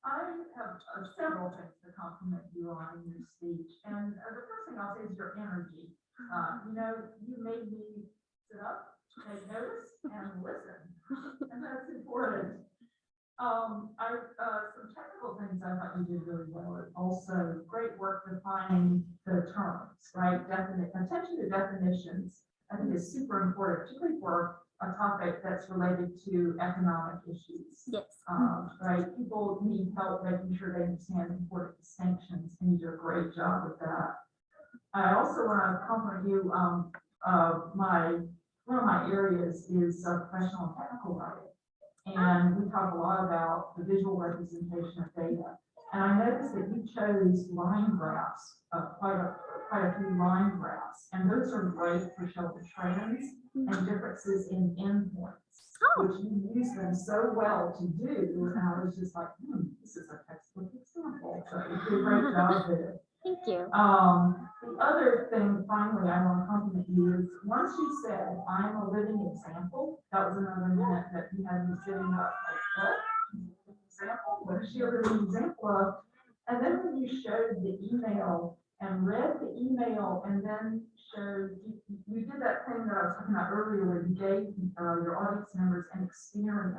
I have several things to compliment you on in your speech. And the first thing I'll say is your energy. You made me sit up, take notice, and listen. And that's important. Some technical things I thought you did really well. Also, great work defining the terms, right? Attention to definitions, I think, is super important, particularly for a topic that's related to economic issues. Yes. Right? People need help making sure they understand important distinctions, and you do a great job with that. I also want to compliment you. One of my areas is professional and technical writing. And we talk a lot about the visual representation of data. And I noticed that you chose line graphs, quite a few line graphs. And those are great for showing trends and differences in endpoints, which you use them so well to do. And I was just like, This is a textbook example, so you did a great job there. Thank you. The other thing, finally, I want to compliment you is, once you said, I'm a living example, that was another minute that you had me sitting up like, what? Example? What is she a living example of? And then when you showed the email and read the email and then showed, you did that thing that I was talking about earlier, where you gave your audience members an experience.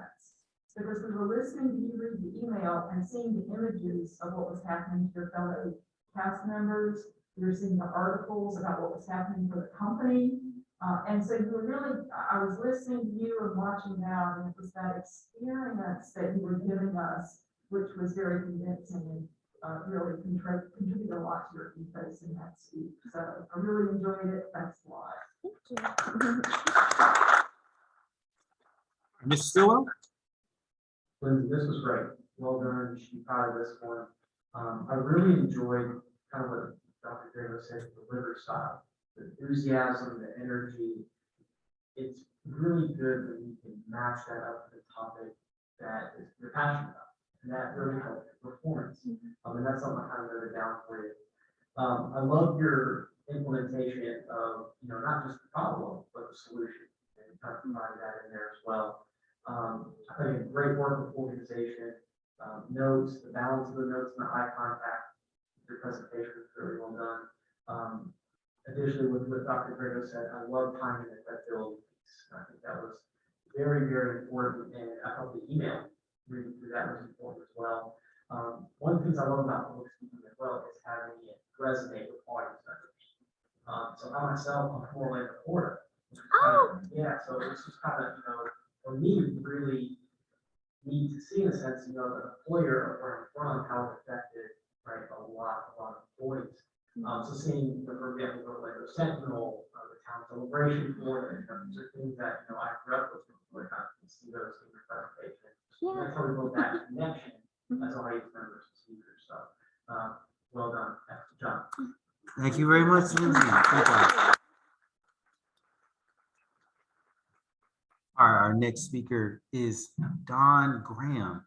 Because we were listening to you read the email and seeing the images of what was happening to your fellow cast members. We were seeing the articles about what was happening for the company. And so you were really, I was listening to you and watching that, and it was that experience that you were giving us, which was very convincing and really contributed a lot to your ethos in that speech. So I really enjoyed it. Thanks a lot. Thank you. Ms. Stilwell? Lindsey, this was great. Well done. You should be proud of this one. I really enjoyed kind of what Dr. Grego said, the delivery style, the enthusiasm, the energy. It's really good when you can match that up to the topic that you're passionate about. And that really helps your performance. And that's something I kind of noted down for you. I love your implementation of, not just the problem, but the solution. And you kind of provided that in there as well. I think great work with organization, notes, the balance of the notes and the eye contact. Your presentation was really well done. Additionally, with Dr. Grego said, I love timing at that build piece. I think that was very, very important. And I thought the email reading through that was important as well. One of the things I love about public speaking as well is having it resonate with audience members. So I myself, I'm from Orlando, Florida. Yeah, so it's just kind of, for me, really need to see in a sense, the employer of where I'm from, how it affected, right, a lot of employees. So seeing, for example, the Orlando Sentinel, the town celebration for it, those are things that, I grew up with, where I can see those in your presentation. Yeah. That's how we build that connection as audience members and speakers. So, well done, excellent job. Thank you very much, Lindsey. Good job. All right, our next speaker is Dawn Graham.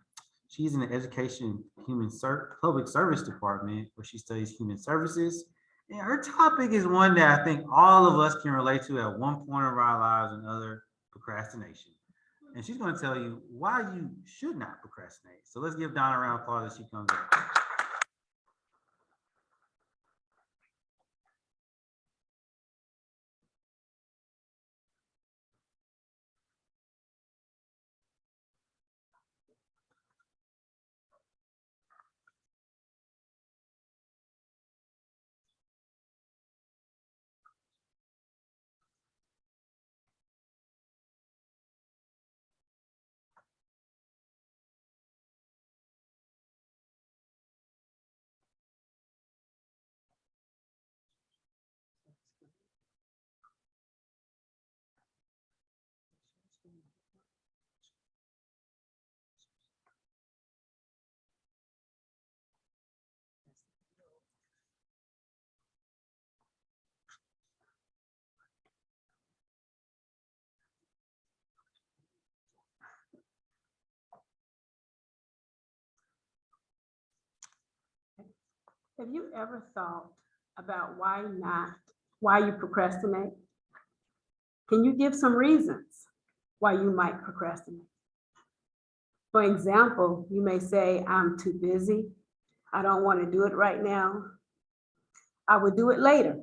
She's in the Education Public Service Department, where she studies human services. And her topic is one that I think all of us can relate to at one point of our lives, and other, procrastination. And she's going to tell you why you should not procrastinate. So let's give Dawn a round of applause as she comes up. Have you ever thought about why you procrastinate? Can you give some reasons why you might procrastinate? For example, you may say, I'm too busy. I don't want to do it right now. I will do it later.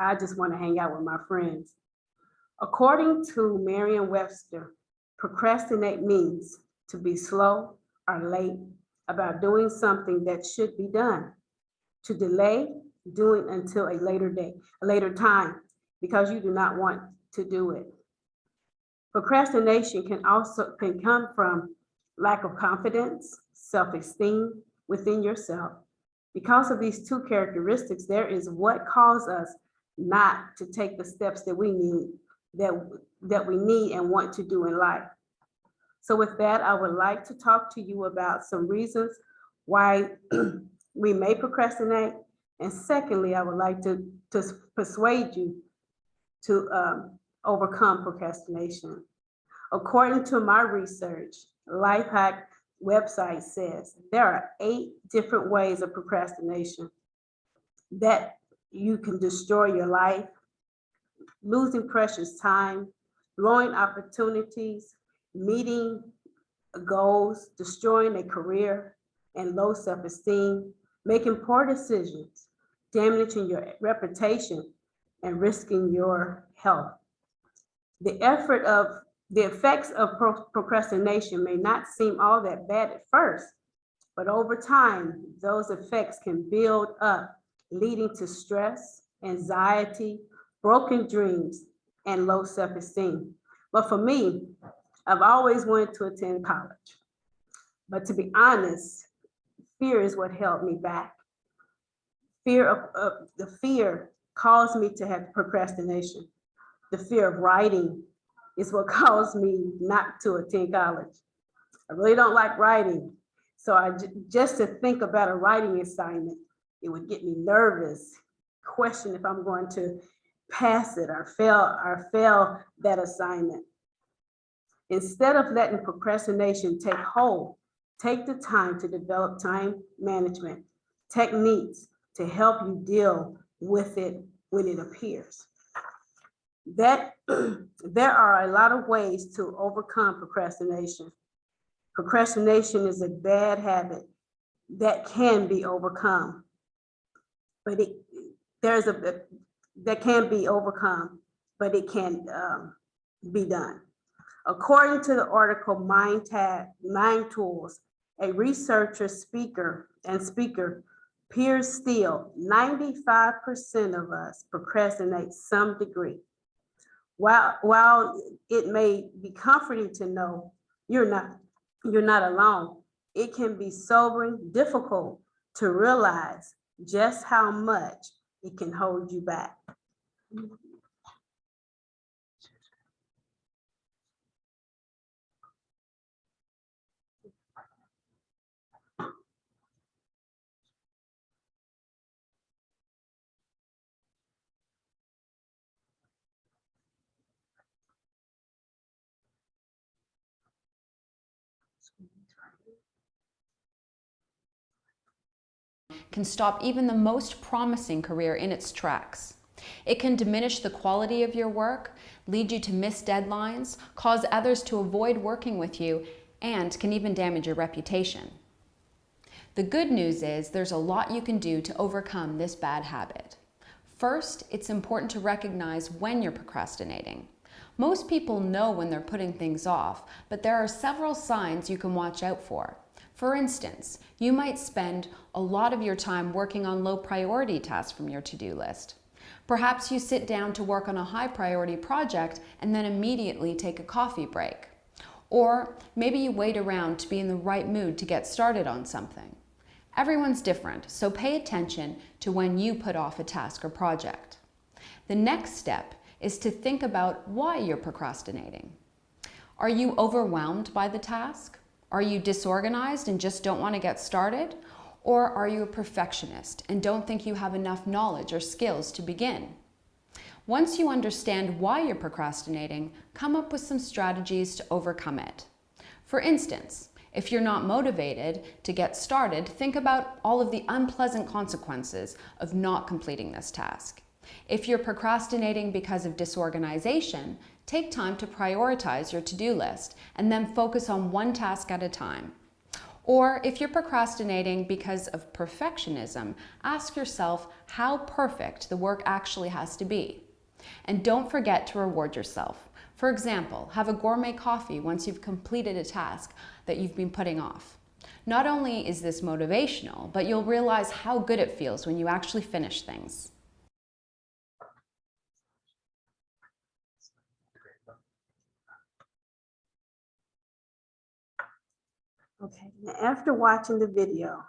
I just want to hang out with my friends. According to Merriam-Webster, procrastinate means to be slow or late about doing something that should be done, to delay doing until a later time, because you do not want to do it. Procrastination can come from lack of confidence, self-esteem within yourself. Because of these two characteristics, there is what causes us not to take the steps that we need, that we need and want to do in life. So with that, I would like to talk to you about some reasons why we may procrastinate. And secondly, I would like to persuade you to overcome procrastination. According to my research, life hack website says there are 8 different ways of procrastination that you can destroy your life, losing precious time, blowing opportunities, meeting goals, destroying a career, and low self-esteem, making poor decisions, damaging your reputation, and risking your health. The effects of procrastination may not seem all that bad at first, but over time, those effects can build up, leading to stress, anxiety, broken dreams, and low self-esteem. But for me, I've always wanted to attend college. But to be honest, fear is what held me back. The fear caused me to have procrastination. The fear of writing is what caused me not to attend college. I really don't like writing. So just to think about a writing assignment, it would get me nervous, question if I'm going to pass it or fail that assignment. Instead of letting procrastination take hold, take the time to develop time management techniques to help you deal with it when it appears. There are a lot of ways to overcome procrastination. Procrastination is a bad habit that can be overcome, but it can be done. According to the article Mind Tools, a researcher, speaker, Piers Steele, 95% of us procrastinate some degree. While it may be comforting to know you're not alone, it can be sobering, difficult to realize just how much it can hold you back. Can stop even the most promising career in its tracks. It can diminish the quality of your work, lead you to miss deadlines, cause others to avoid working with you, and can even damage your reputation. The good news is there's a lot you can do to overcome this bad habit. First, it's important to recognize when you're procrastinating. Most people know when they're putting things off, but there are several signs you can watch out for. For instance, you might spend a lot of your time working on low priority tasks from your to-do list. Perhaps you sit down to work on a high priority project and then immediately take a coffee break. Or maybe you wait around to be in the right mood to get started on something. Everyone's different, so pay attention to when you put off a task or project. The next step is to think about why you're procrastinating. Are you overwhelmed by the task? Are you disorganized and just don't want to get started? Or are you a perfectionist and don't think you have enough knowledge or skills to begin? Once you understand why you're procrastinating, come up with some strategies to overcome it. For instance, if you're not motivated to get started, think about all of the unpleasant consequences of not completing this task. If you're procrastinating because of disorganization, take time to prioritize your to-do list and then focus on one task at a time. Or if you're procrastinating because of perfectionism, ask yourself how perfect the work actually has to be. And don't forget to reward yourself. For example, have a gourmet coffee once you've completed a task that you've been putting off. Not only is this motivational, but you'll realize how good it feels when you actually finish things. Okay, now after watching the video,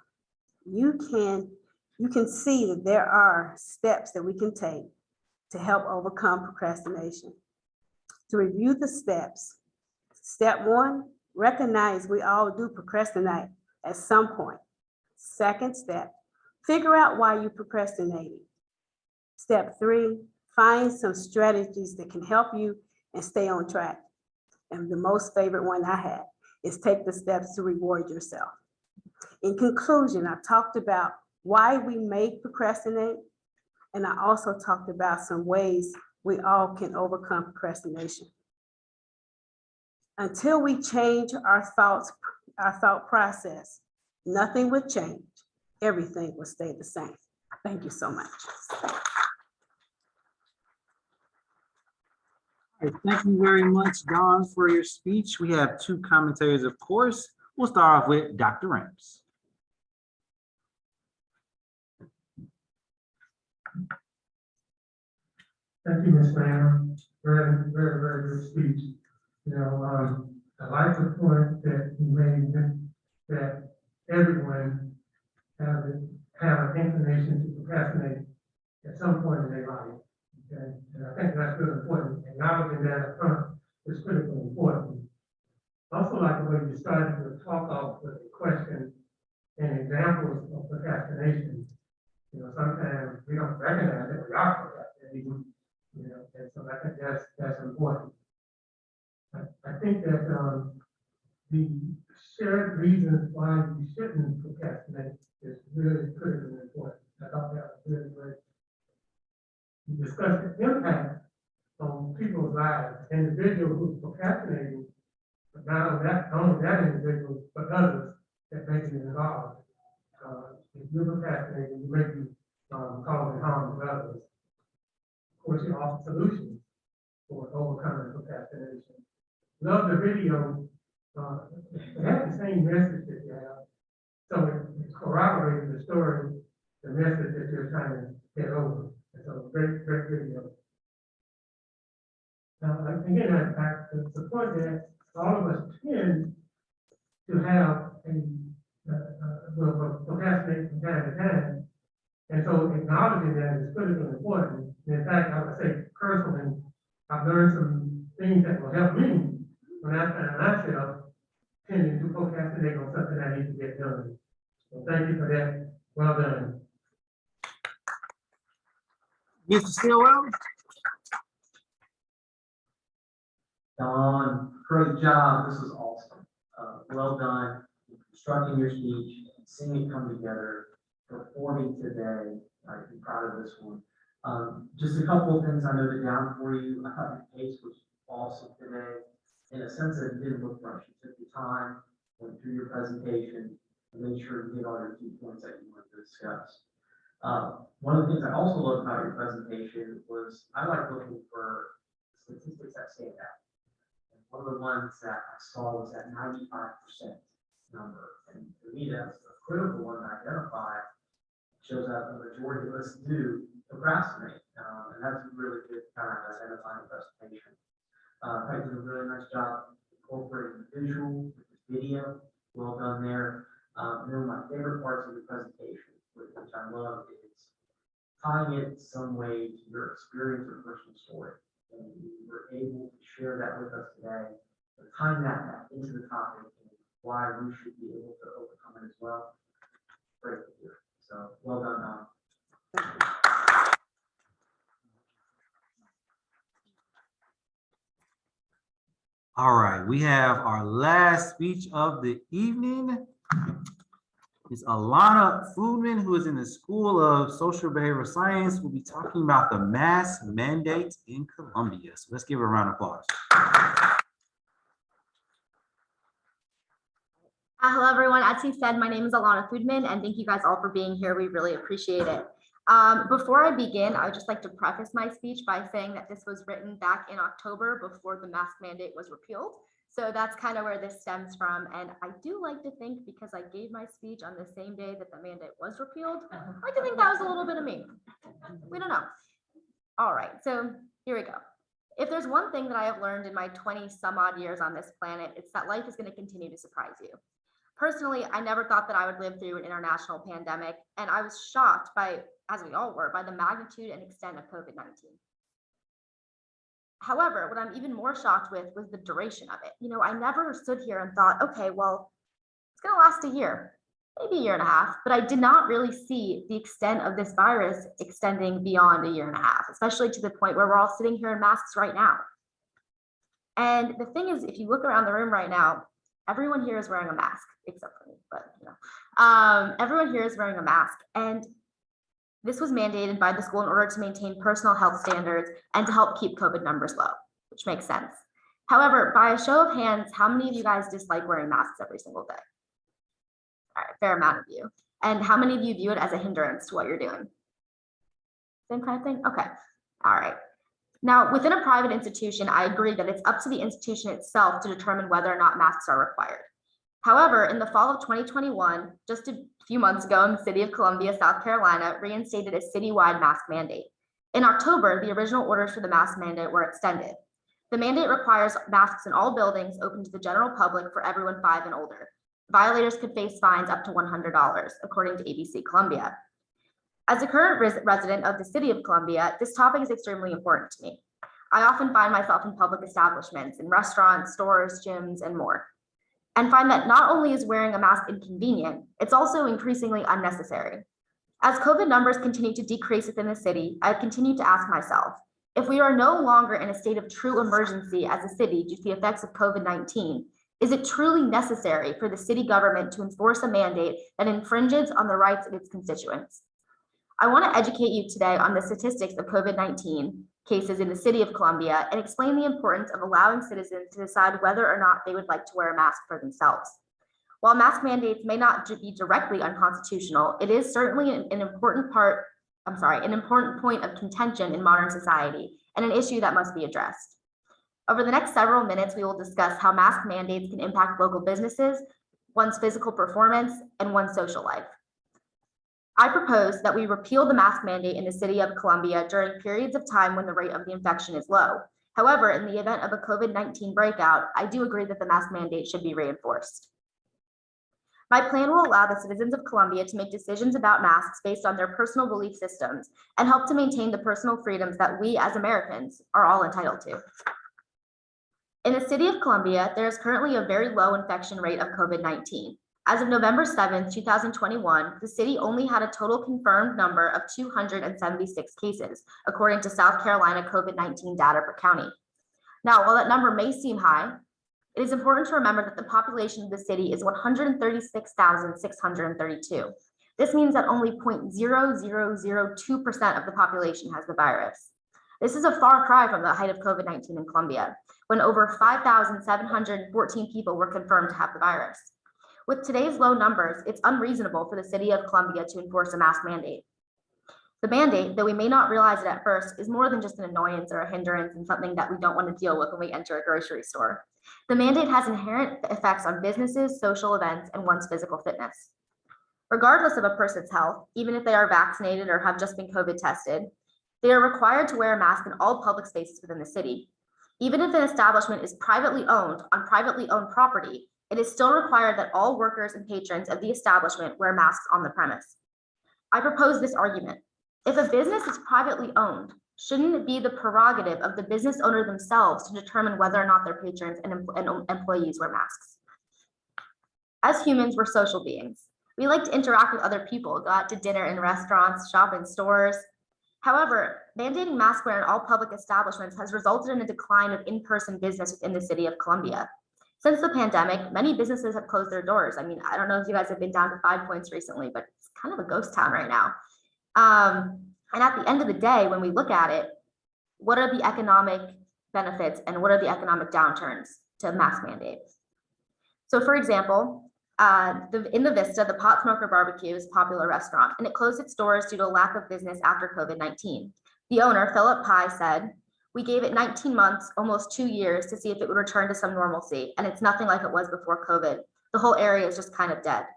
you can see that there are steps that we can take to help overcome procrastination. To review the steps, step 1, recognize we all do procrastinate at some point. Second step, figure out why you're procrastinating. Step 3, find some strategies that can help you and stay on track. And the most favorite one I had is take the steps to reward yourself. In conclusion, I talked about why we may procrastinate, and I also talked about some ways we all can overcome procrastination. Until we change our thought process, nothing would change. Everything will stay the same. Thank you so much. All right, thank you very much, Dawn, for your speech. We have two commentators, of course. We'll start off with Dr. Rhames. Thank you, Ms. Lamb. Very, very, very good speech. You know, I like the point that you made that everyone have an inclination to procrastinate at some point in their life. Okay? And I think that's really important. Acknowledging that up front is critically important. Also like the way you started to talk off with a question and examples of procrastination. You know, sometimes we don't recognize that we are procrastinating, you know, and so I think that's important. I think that the shared reasons why you shouldn't procrastinate is really critically important. I thought that was really great. You discussed the impact on people's lives, individual who's procrastinating, but not only that individual, but others that may be involved. If you're procrastinating, you may be causing harm to others. Of course, you offer solutions for overcoming procrastination. Love the video. It had the same message that you have. So it corroborated the story, the message that you're trying to get over. And so great, great video. Again, I support that all of us tend to have will procrastinate from time to time. And so acknowledging that is critically important. And in fact, I would say personally, I've learned some things that will help me when I find myself tending to procrastinate on something I need to get done. So thank you for that. Well done. Mr. Stilwell? Dawn, great job. This is awesome. Well done in constructing your speech, and seeing it come together, performing today. I'm proud of this one. Just a couple of things I noted down for you. I thought your pace was awesome today. In a sense that it didn't look rushed. You took your time, went through your presentation, and made sure you hit all your key points that you wanted to discuss. One of the things I also loved about your presentation was I like looking for statistics that stand out. And one of the ones that I saw was that 95% number. And for me, that's a critical one to identify. It shows that the majority of us do procrastinate. And that's a really good kind of identifying presentation. I did a really nice job incorporating the visual with the video. Well done there. And then my favorite parts of the presentation, which I love, is tying it some way to your experience or personal story. And you were able to share that with us today, but tying that into the topic and why we should be able to overcome it as well. Great to hear. So well done, Don. Thank you. All right, we have our last speech of the evening. It's Alana Foodman, who is in the School of Social Behavioral Science. We'll be talking about the mask mandates in Columbia. So let's give her a round of applause. Hello, everyone. As he said, my name is Alana Foodman, and thank you guys all for being here. We really appreciate it. Before I begin, I would just like to preface my speech by saying that this was written back in October before the mask mandate was repealed. So that's kind of where this stems from. And I do like to think, because I gave my speech on the same day that the mandate was repealed, I like to think that was a little bit of me. We don't know. All right, so here we go. If there's one thing that I have learned in my 20 some odd years on this planet, it's that life is going to continue to surprise you. Personally, I never thought that I would live through an international pandemic, and I was shocked by, as we all were, by the magnitude and extent of COVID-19. However, what I'm even more shocked with was the duration of it. You know, I never stood here and thought, okay, well, it's going to last a year, maybe a year and a half, but I did not really see the extent of this virus extending beyond a year and a half, especially to the point where we're all sitting here in masks right now. And the thing is, if you look around the room right now, everyone here is wearing a mask, except for me, but you know. Everyone here is wearing a mask. And this was mandated by the school in order to maintain personal health standards and to help keep COVID numbers low, which makes sense. However, by a show of hands, how many of you guys dislike wearing masks every single day? All right, fair amount of you. And how many of you view it as a hindrance to what you're doing? Same kind of thing? Okay, all right. Now, within a private institution, I agree that it's up to the institution itself to determine whether or not masks are required. However, in the fall of 2021, just a few months ago in the city of Columbia, South Carolina, reinstated a citywide mask mandate. In October, the original orders for the mask mandate were extended. The mandate requires masks in all buildings open to the general public for everyone 5 and older. Violators could face fines up to $100, according to ABC Columbia. As a current resident of the city of Columbia, this topic is extremely important to me. I often find myself in public establishments, in restaurants, stores, gyms, and more, and find that not only is wearing a mask inconvenient, it's also increasingly unnecessary. As COVID numbers continue to decrease within the city, I continue to ask myself, if we are no longer in a state of true emergency as a city due to the effects of COVID-19, is it truly necessary for the city government to enforce a mandate that infringes on the rights of its constituents? I want to educate you today on the statistics of COVID-19 cases in the city of Columbia and explain the importance of allowing citizens to decide whether or not they would like to wear a mask for themselves. While mask mandates may not be directly unconstitutional, it is certainly an important point of contention in modern society and an issue that must be addressed. Over the next several minutes, we will discuss how mask mandates can impact local businesses, one's physical performance, and one's social life. I propose that we repeal the mask mandate in the city of Columbia during periods of time when the rate of the infection is low. However, in the event of a COVID-19 breakout, I do agree that the mask mandate should be reinforced. My plan will allow the citizens of Columbia to make decisions about masks based on their personal belief systems and help to maintain the personal freedoms that we as Americans are all entitled to. In the city of Columbia, there is currently a very low infection rate of COVID-19. As of November 7th, 2021, the city only had a total confirmed number of 276 cases, according to South Carolina COVID-19 data per county. Now, while that number may seem high, it is important to remember that the population of the city is 136,632. This means that only 0.0002% of the population has the virus. This is a far cry from the height of COVID-19 in Columbia, when over 5,714 people were confirmed to have the virus. With today's low numbers, it's unreasonable for the city of Columbia to enforce a mask mandate. The mandate, though we may not realize it at first, is more than just an annoyance or a hindrance and something that we don't want to deal with when we enter a grocery store. The mandate has inherent effects on businesses, social events, and one's physical fitness. Regardless of a person's health, even if they are vaccinated or have just been COVID tested, they are required to wear a mask in all public spaces within the city. Even if an establishment is privately owned on privately owned property, it is still required that all workers and patrons of the establishment wear masks on the premise. I propose this argument. If a business is privately owned, shouldn't it be the prerogative of the business owner themselves to determine whether or not their patrons and employees wear masks? As humans, we're social beings. We like to interact with other people, go out to dinner in restaurants, shop in stores. However, mandating mask wear in all public establishments has resulted in a decline of in-person business within the city of Columbia. Since the pandemic, many businesses have closed their doors. I mean, I don't know if you guys have been down to 5 Points recently, but it's kind of a ghost town right now. And at the end of the day, when we look at it, what are the economic benefits and what are the economic downturns to mask mandates? So for example, in the Vista, the Pot Smoker Barbecue is a popular restaurant, and it closed its doors due to a lack of business after COVID-19. The owner, Philip Pye, said, "We gave it 19 months, almost 2 years, to see if it would return to some normalcy, and it's nothing like it was before COVID. The whole area is just kind of dead."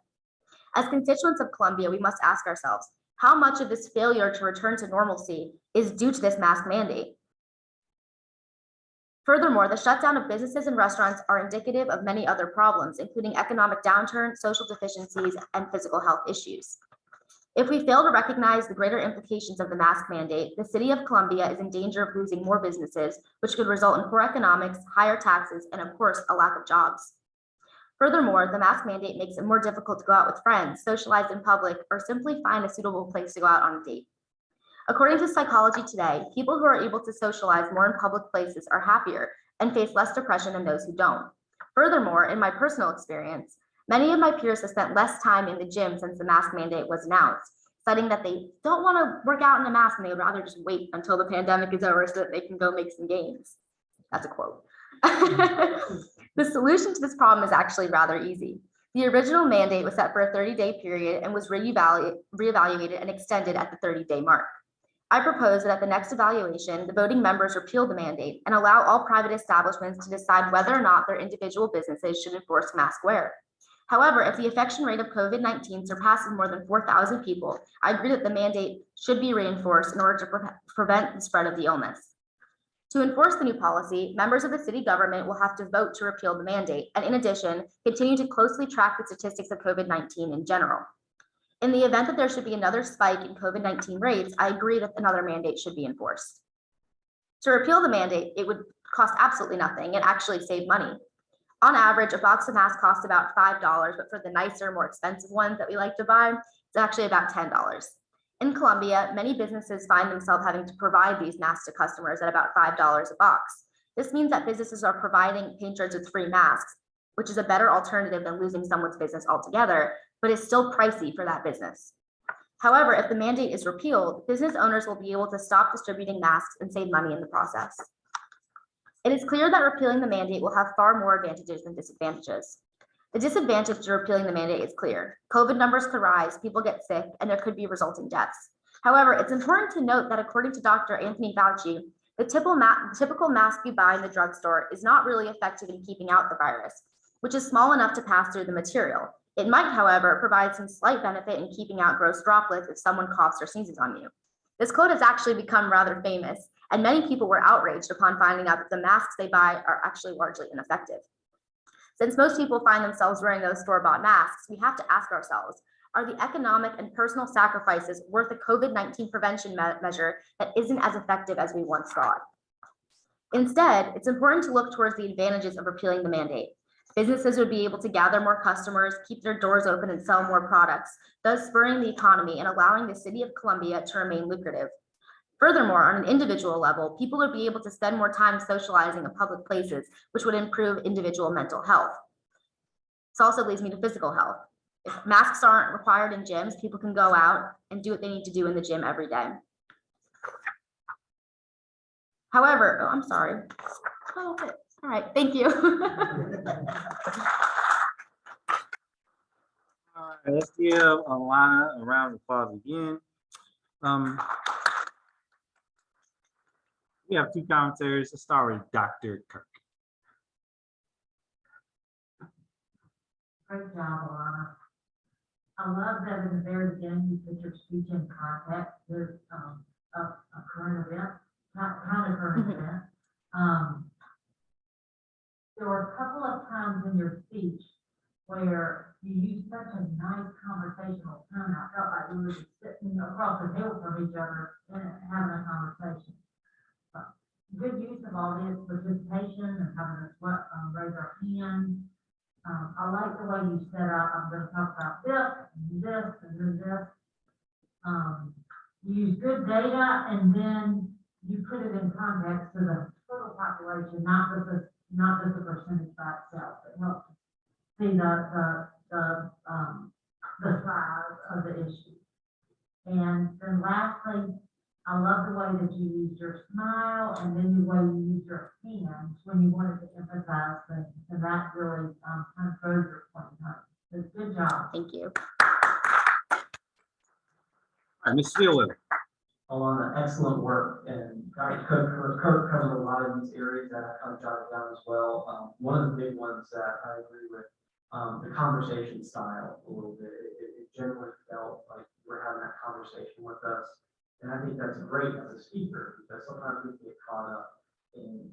As constituents of Columbia, we must ask ourselves, how much of this failure to return to normalcy is due to this mask mandate? Furthermore, the shutdown of businesses and restaurants are indicative of many other problems, including economic downturn, social deficiencies, and physical health issues. If we fail to recognize the greater implications of the mask mandate, the city of Columbia is in danger of losing more businesses, which could result in poor economics, higher taxes, and of course, a lack of jobs. Furthermore, the mask mandate makes it more difficult to go out with friends, socialize in public, or simply find a suitable place to go out on a date. According to Psychology Today, people who are able to socialize more in public places are happier and face less depression than those who don't. Furthermore, in my personal experience, many of my peers have spent less time in the gym since the mask mandate was announced, citing that they don't want to work out in a mask and they would rather just wait until the pandemic is over so that they can go make some gains. That's a quote. The solution to this problem is actually rather easy. The original mandate was set for a 30-day period and was reevaluated and extended at the 30-day mark. I propose that at the next evaluation, the voting members repeal the mandate and allow all private establishments to decide whether or not their individual businesses should enforce mask wear. However, if the infection rate of COVID-19 surpasses more than 4,000 people, I agree that the mandate should be reinforced in order to prevent the spread of the illness. To enforce the new policy, members of the city government will have to vote to repeal the mandate, and in addition, continue to closely track the statistics of COVID-19 in general. In the event that there should be another spike in COVID-19 rates, I agree that another mandate should be enforced. To repeal the mandate, it would cost absolutely nothing and actually save money. On average, a box of masks costs about $5, but for the nicer, more expensive ones that we like to buy, it's actually about $10. In Columbia, many businesses find themselves having to provide these masks to customers at about $5 a box. This means that businesses are providing patrons with free masks, which is a better alternative than losing someone's business altogether, but is still pricey for that business. However, if the mandate is repealed, business owners will be able to stop distributing masks and save money in the process. It is clear that repealing the mandate will have far more advantages than disadvantages. The disadvantage to repealing the mandate is clear. COVID numbers could rise, people get sick, and there could be resulting deaths. However, it's important to note that according to Dr. Anthony Fauci, the typical mask you buy in the drugstore is not really effective in keeping out the virus, which is small enough to pass through the material. It might, however, provide some slight benefit in keeping out gross droplets if someone coughs or sneezes on you. This quote has actually become rather famous, and many people were outraged upon finding out that the masks they buy are actually largely ineffective. Since most people find themselves wearing those store-bought masks, we have to ask ourselves, are the economic and personal sacrifices worth a COVID-19 prevention measure that isn't as effective as we once thought? Instead, it's important to look towards the advantages of repealing the mandate. Businesses would be able to gather more customers, keep their doors open, and sell more products, thus spurring the economy and allowing the city of Columbia to remain lucrative. Furthermore, on an individual level, people would be able to spend more time socializing in public places, which would improve individual mental health. This also leads me to physical health. If masks aren't required in gyms, people can go out and do what they need to do in the gym every day. However, oh, I'm sorry. Oh, okay. All right, thank you. All right, let's give Alana a round of applause again. We have two commentators. Let's start with Dr. Kirk. Great job, Alana. I love that in the very beginning, you put your speech in context with a current event, kind of current event. There were a couple of times in your speech where you used such a nice conversational tone. I felt like we were just sitting across the hill from each other and having a conversation. Good use of audience participation and having us raise our hands. I like the way you set up, I'm going to talk about this, and this, and then this. You use good data and then you put it in context to the total population, not just a percentage by itself. It helps see the size of the issue. And then lastly, I love the way that you used your smile and then the way you used your hands when you wanted to emphasize things. And that really kind of drove your point home. So good job. Thank you. All right, Ms. Stilwell. Alana, excellent work, and Dr. Kirk covered a lot of these areas that I kind of jotted down as well. One of the big ones that I agree with, the conversation style a little bit. It generally felt like you were having that conversation with us. And I think that's great as a speaker, because sometimes we get caught up in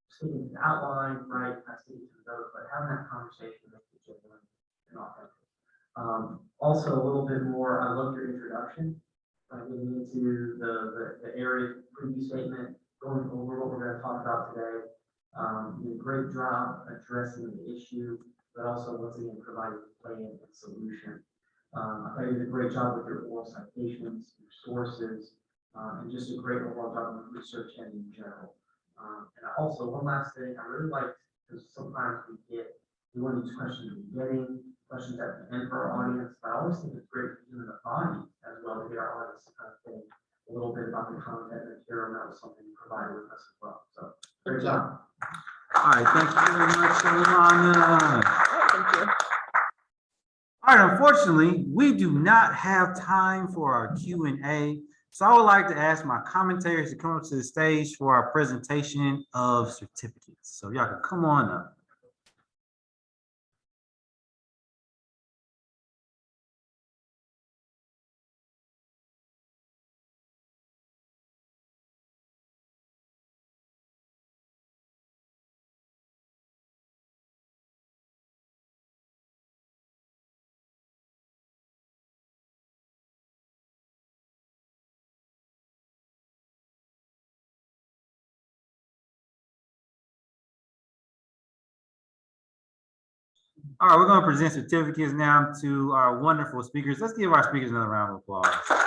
sticking to the outline, right? Not sticking to the notes, but having that conversation makes it genuine and authentic. Also, a little bit more, I love your introduction, getting into the area preview statement, going over what we're going to talk about today. You did a great job addressing the issue, but also once again providing a plan and solution. I thought you did a great job with your oral citations, your sources, and just a great overall job with research and in general. And also, one last thing I really liked, because sometimes we get doing each question at the beginning, questions at the end for our audience. I always think it's great to do in the body as well, to get our audience to kind of think a little bit about the content and material. That was something you provided with us as well. So great job. All right, thank you very much, Alana. Thank you. All right, unfortunately, we do not have time for our Q&A. So I would like to ask my commentators to come up to the stage for our presentation of certificates. So y'all can come on up. All right, we're going to present certificates now to our wonderful speakers. Let's give our speakers another round of applause. All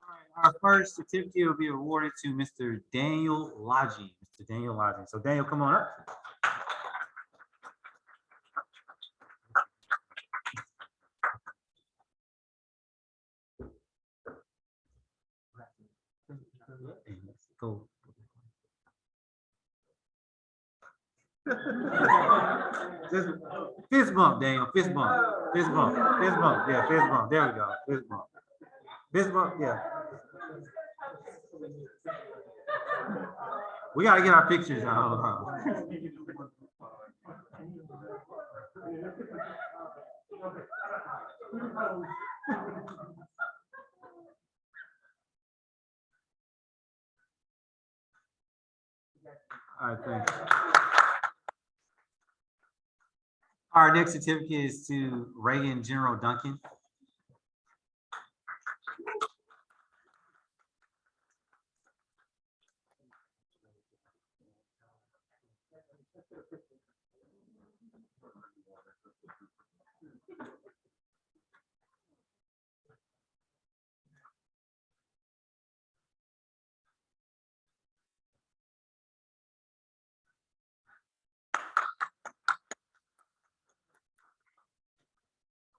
right, our first certificate will be awarded to Mr. Daniel Lodging. Mr. Daniel Lodging. So Daniel, come on up. Go. Fist bump, Daniel. Fist bump. Fist bump. Fist bump. Yeah, fist bump. There we go. Fist bump. Fist bump. Yeah. We gotta get our pictures out. All right, thanks. Our next certificate is to Regan General-Duncan.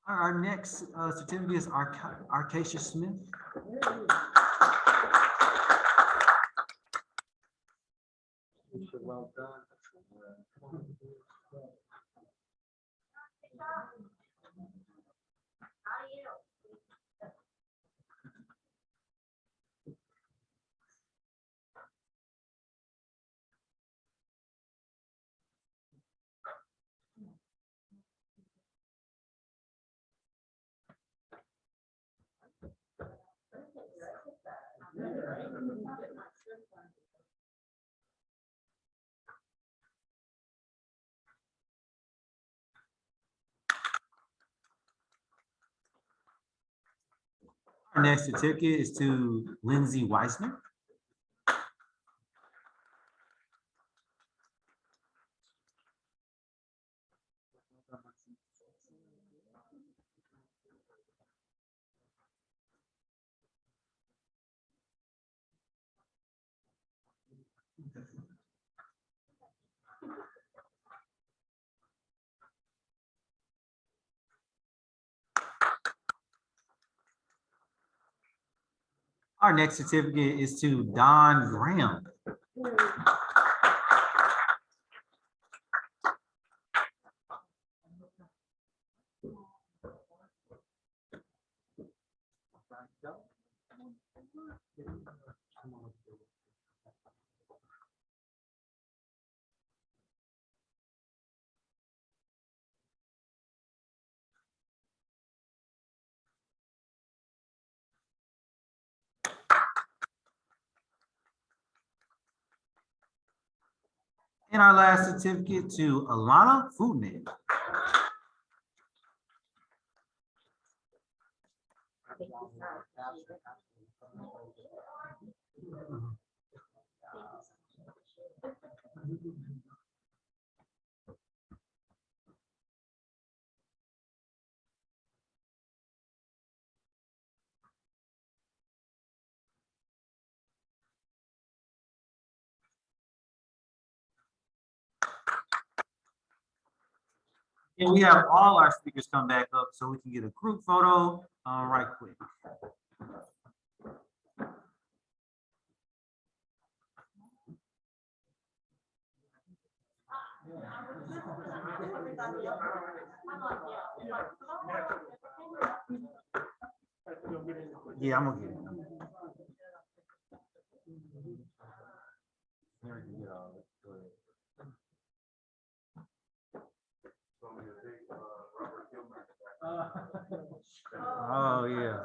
Our next certificate is Arkasha Smith. Well done. Our next certificate is to Lindsey Wisner. Our next certificate is to Don Graham. And our last certificate to Alana Foodman. And we have all our speakers come back up so we can get a group photo right quick. Yeah, I'm gonna get it. There you go. Go ahead. Oh, yeah.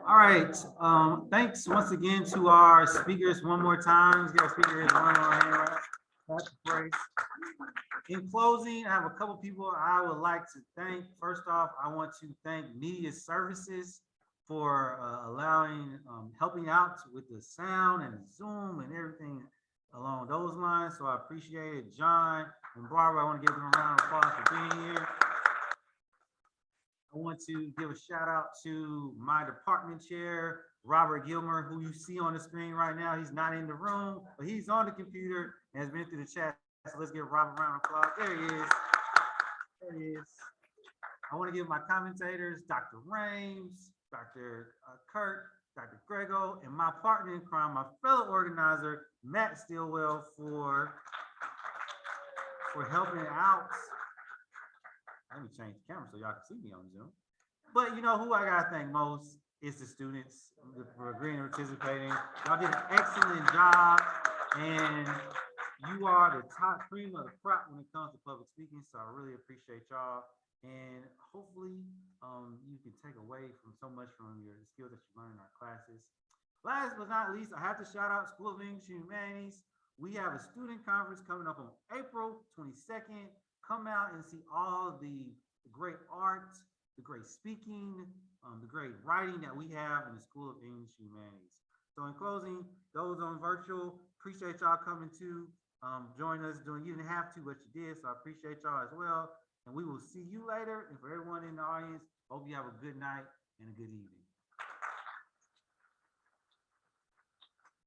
All right, thanks once again to our speakers one more time. Let's get our speakers one more hand wrap. That's the praise. In closing, I have a couple people I would like to thank. First off, I want to thank Media Services for allowing, helping out with the sound and Zoom and everything along those lines. So I appreciate it. John and Barbara, I want to give them a round of applause for being here. I want to give a shout out to my department chair, Robert Gilmer, who you see on the screen right now. He's not in the room, but he's on the computer and has been through the chat. So let's give Robert a round of applause. There he is. There he is. I want to give my commentators, Dr. Rhames, Dr. Kirk, Dr. Grego, and my partner in crime, my fellow organizer, Matt Stilwell, for helping out. Let me change the camera so y'all can see me on Zoom. But you know who I gotta thank most is the students for agreeing and participating. Y'all did an excellent job, and you are the top cream of the crop when it comes to public speaking. So I really appreciate y'all, and hopefully you can take away from so much from the skills that you learn in our classes. Last but not least, I have to shout out School of English and Humanities. We have a student conference coming up on April 22nd. Come out and see all of the great art, the great speaking, the great writing that we have in the School of English and Humanities. So in closing, those on virtual, appreciate y'all coming to join us. You didn't have to, but you did. So I appreciate y'all as well. And we will see you later. And for everyone in the audience, hope you have a good night and a good evening.